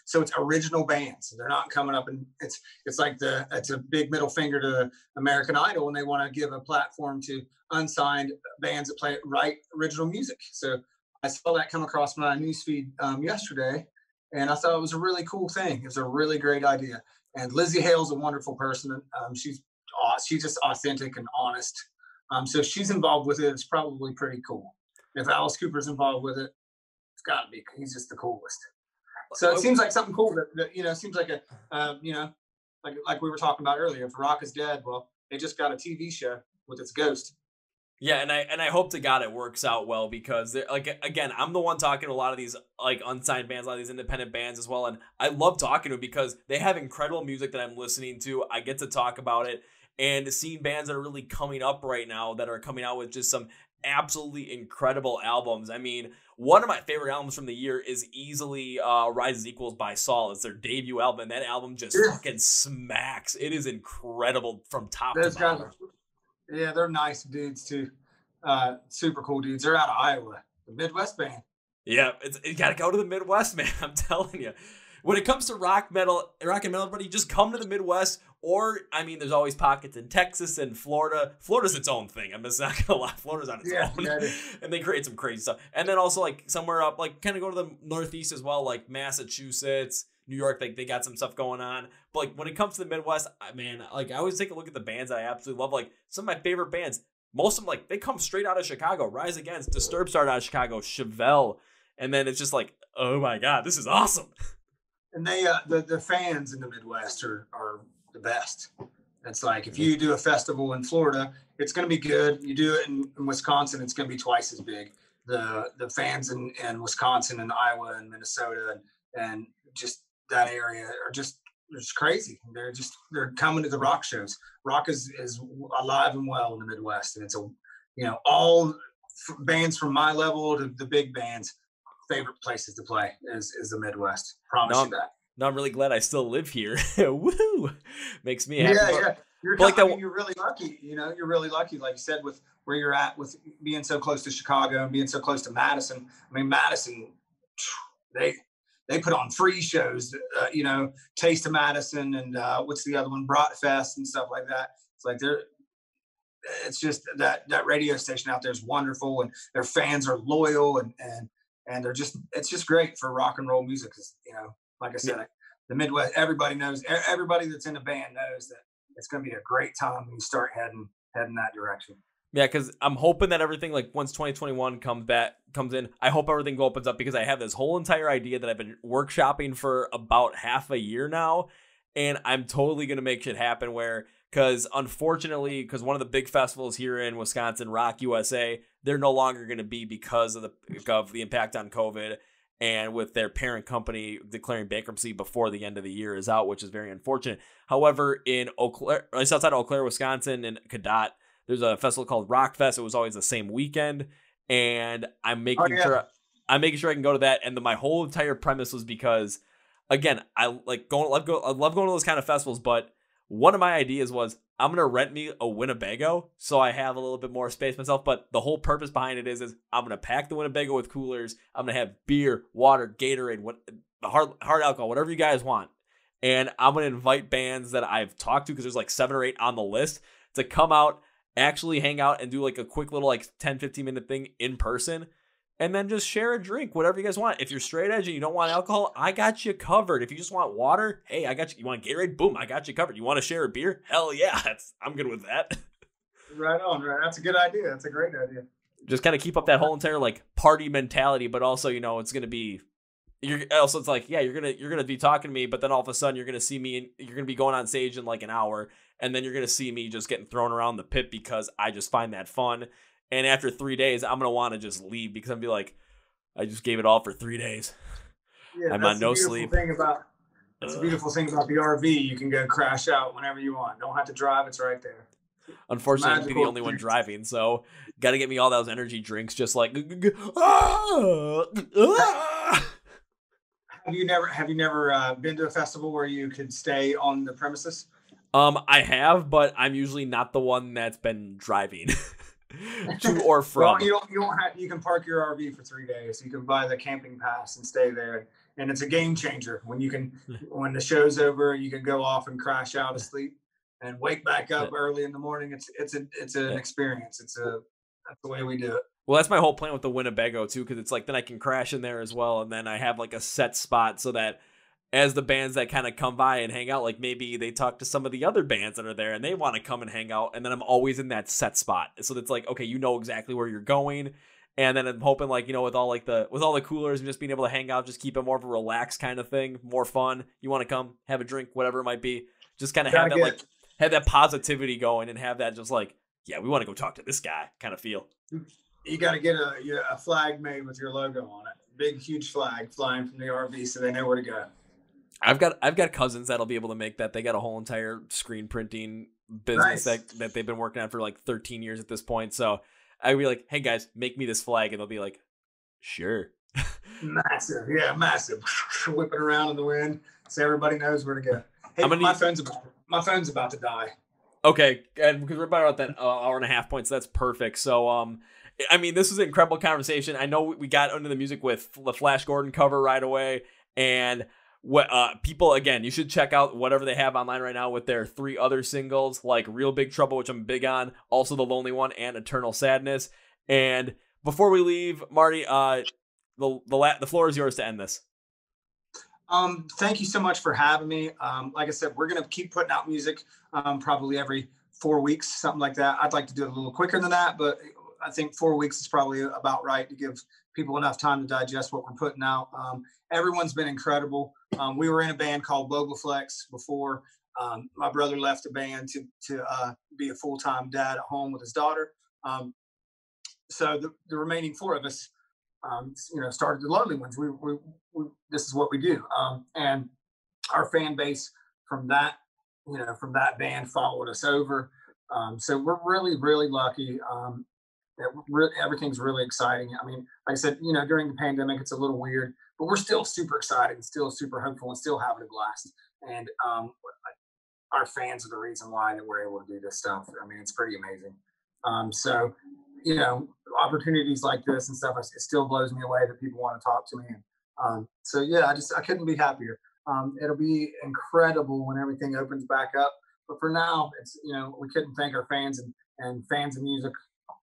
So it's original bands. They're not coming up, and it's like it's a big middle finger to American Idol, and they want to give a platform to unsigned bands that write original music. So I saw that come across my newsfeed yesterday, and I thought it was a really cool thing. It was a really great idea. And Lizzie Hale's a wonderful person. She's just authentic and honest. So if she's involved with it, it's probably pretty cool. If Alice Cooper's involved with it, it's got to be. He's just the coolest. So it seems like something cool that seems like like we were talking about earlier. If rock is dead, well, they just got a TV show with its ghost. Yeah, and I hope to God it works out well, because like, again, I'm the one talking to a lot of these like unsigned bands, a lot of these independent bands as well, and I love talking to them because they have incredible music that I'm listening to. I get to talk about it, and seeing bands that are really coming up right now that are coming out with just some absolutely incredible albums. I mean, one of my favorite albums from the year is easily Rise as Equals by Saul. It's their debut album, and that album just fucking smacks. It is incredible from top to bottom. Yeah, they're nice dudes too. Super cool dudes. They're out of Iowa, the Midwest band. Yeah, you gotta go to the Midwest, man. I'm telling you. When it comes to rock and metal, everybody just come to the Midwest. Or, I mean, there's always pockets in Texas and Florida. Florida's its own thing. I'm just not gonna lie. Florida's on its own, and they create some crazy stuff. And then also like somewhere up, like kind of go to the Northeast as well, like Massachusetts, New York. Like they got some stuff going on. But like when it comes to the Midwest, I always take a look at the bands that I absolutely love. Like some of my favorite bands, most of them they come straight out of Chicago. Rise Against, Disturbed started out of Chicago, Chevelle, and then it's just like, oh my God, this is awesome. And they the fans in the Midwest are the best. It's like if you do a festival in Florida, it's going to be good. You do it in Wisconsin, it's going to be twice as big. The fans in Wisconsin and Iowa and Minnesota and just that area are just crazy. They're coming to the rock shows. Rock is alive and well in the Midwest, and it's all bands from my level to the big bands. Favorite places to play is the Midwest. Promise you that. No, I'm really glad I still live here. Woohoo! Makes me happy. Yeah. You're really lucky. You're really lucky, like you said, with where you're at, with being so close to Chicago and being so close to Madison. I mean, Madison, they put on free shows. Taste of Madison and what's the other one? Bratfest and stuff like that. It's like it's just that radio station out there is wonderful, and their fans are loyal and it's just great for rock and roll music. Like I said, the Midwest, everybody knows, everybody that's in a band knows that it's going to be a great time when you start heading that direction. Yeah, because I'm hoping that everything, like once 2021 comes in, I hope everything opens up, because I have this whole entire idea that I've been workshopping for about half a year now, and I'm totally going to make shit happen because unfortunately, because one of the big festivals here in Wisconsin, Rock USA, they're no longer going to be because of the impact on COVID, and with their parent company declaring bankruptcy before the end of the year is out, which is very unfortunate. However, in outside of Eau Claire, Wisconsin, in Cadott, there's a festival called Rock Fest. It was always the same weekend, and I'm making sure I can go to that. And my whole entire premise was because, again, I love going to those kind of festivals, but one of my ideas was I'm going to rent me a Winnebago so I have a little bit more space myself. But the whole purpose behind it is I'm going to pack the Winnebago with coolers. I'm going to have beer, water, Gatorade, hard alcohol, whatever you guys want. And I'm going to invite bands that I've talked to, because there's like 7 or 8 on the list, to come out, actually hang out and do like a quick little 10, 15 minute thing in person. And then just share a drink, whatever you guys want. If you're straight edge and you don't want alcohol, I got you covered. If you just want water, hey, I got you. You want Gatorade? Boom, I got you covered. You want to share a beer? Hell yeah, I'm good with that. Right on, right. That's a good idea. That's a great idea. just kind of keep up that whole entire like party mentality, but also, you know, it's going to be, it's like, yeah, you're going to be talking to me, but then all of a sudden you're going to see me and you're going to be going on stage in like an hour. And then you're going to see me just getting thrown around the pit because I just find that fun. And after 3 days, I'm going to want to just leave because I'm be like, I just gave it all for 3 days. Yeah, I'm on no sleep. That's the beautiful thing about the RV. You can go crash out whenever you want. Don't have to drive. It's right there. Unfortunately, I'd be the only one driving, so got to get me all those energy drinks. Just like, Have you never been to a festival where you could stay on the premises? I have, but I'm usually not the one that's been driving to or from. Well, you don't have. You can park your RV for 3 days. You can buy the camping pass and stay there, and it's a game changer. When the show's over, you can go off and crash out asleep and wake back up early in the morning. It's an experience. That's the way we do it. Well, that's my whole plan with the Winnebago too, because it's like then I can crash in there as well, and then I have like a set spot so that as the bands that kind of come by and hang out, like maybe they talk to some of the other bands that are there and they want to come and hang out, and then I'm always in that set spot. So it's like, okay, you know exactly where you're going. And then I'm hoping, like, you know, with all the coolers and just being able to hang out, just keep it more of a relaxed kind of thing, more fun. You want to come, have a drink, whatever it might be. Just kind of have that positivity going and have that just like, yeah, we want to go talk to this guy kind of feel. You got to get a flag made with your logo on it. Big, huge flag flying from the RV so they know where to go. I've got cousins that'll be able to make that. They got a whole entire screen printing business that they've been working on for like 13 years at this point. So I'd be like, hey guys, make me this flag. And they'll be like, sure. Massive. Yeah, massive. Whipping around in the wind so everybody knows where to go. Hey, my phone's about to die. Okay. And because we're about at that hour and a half point, so that's perfect. So, I mean, this was an incredible conversation. I know we got into the music with the Flash Gordon cover right away. And what people, again, you should check out whatever they have online right now with their 3 other singles, like Real Big Trouble, which I'm big on, also The Lonely One, and Eternal Sadness. And before we leave, Marty, the floor is yours to end this. Thank you so much for having me. Like I said, we're going to keep putting out music probably every 4 weeks, something like that. I'd like to do it a little quicker than that, but I think 4 weeks is probably about right to give people enough time to digest what we're putting out. Everyone's been incredible. We were in a band called Bogaflex before my brother left the band to be a full-time dad at home with his daughter. So the remaining 4 of us, started the Lonely Ones. We this is what we do. And our fan base from that band followed us over. So we're really, really lucky. Everything's really exciting. I mean, like I said, during the pandemic, it's a little weird, but we're still super excited and still super hopeful and still having a blast. And our fans are the reason why that we're able to do this stuff. I mean, it's pretty amazing. So, opportunities like this and stuff, it still blows me away that people want to talk to me. So yeah, I couldn't be happier. It'll be incredible when everything opens back up. But for now, it's, we couldn't thank our fans and fans of music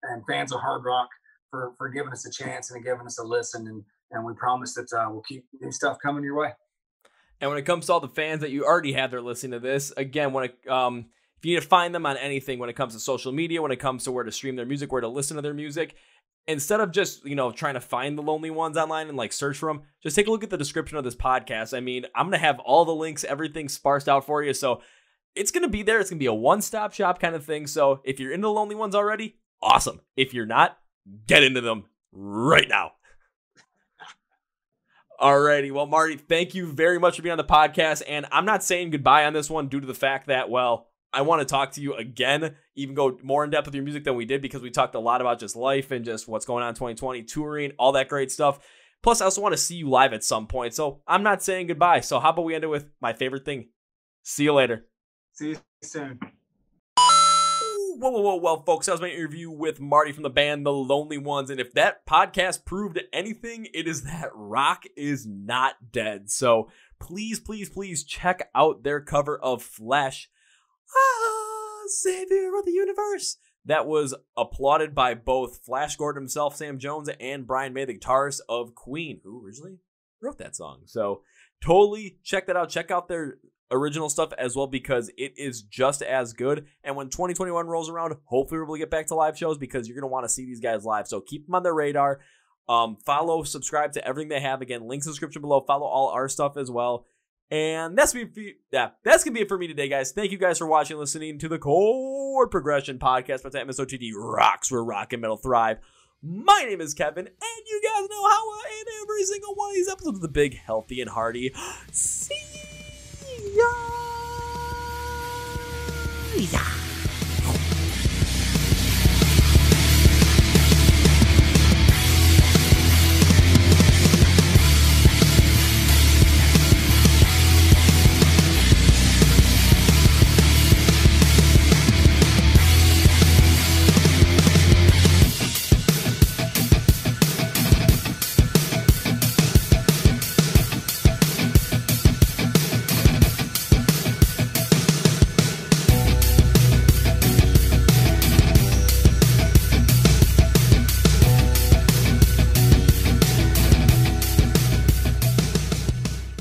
and fans of hard rock for giving us a chance and giving us a listen. And we promise that we'll keep new stuff coming your way. And when it comes to all the fans that you already have there listening to this, again, if you need to find them on anything, when it comes to social media, when it comes to where to stream their music, where to listen to their music, instead of just, trying to find the Lonely Ones online and like search for them, just take a look at the description of this podcast. I mean, I'm going to have all the links, everything sparsed out for you. So it's going to be there. It's going to be a one-stop shop kind of thing. So if you're into the Lonely Ones already, awesome. If you're not, get into them right now. Alrighty, well, Marty, thank you very much for being on the podcast. And I'm not saying goodbye on this one due to the fact that, well, I want to talk to you again, even go more in depth with your music than we did, because we talked a lot about just life and just what's going on in 2020, touring, all that great stuff. Plus, I also want to see you live at some point. So I'm not saying goodbye. So how about we end it with my favorite thing? See you later. See you soon. Well, folks, that was my interview with Marty from the band The Lonely Ones. And if that podcast proved anything, it is that rock is not dead. So please, please, please check out their cover of Flesh, Savior of the Universe. That was applauded by both Flash Gordon himself, Sam Jones, and Brian May, the guitarist of Queen, who originally wrote that song. So totally check that out. Check out their original stuff as well, because it is just as good. And when 2021 rolls around, hopefully we'll get back to live shows, because you're going to want to see these guys live. So keep them on their radar. Follow, subscribe to everything they have. Again, links in the description below. Follow all our stuff as well. And that's going to be it for me today, guys. Thank you guys for watching and listening to the Chord Progression Podcast by MSOTD Rocks, where rock and metal thrive. My name is Kevin, and you guys know how in every single one of these episodes of the Big, Healthy, and Hearty. See ya!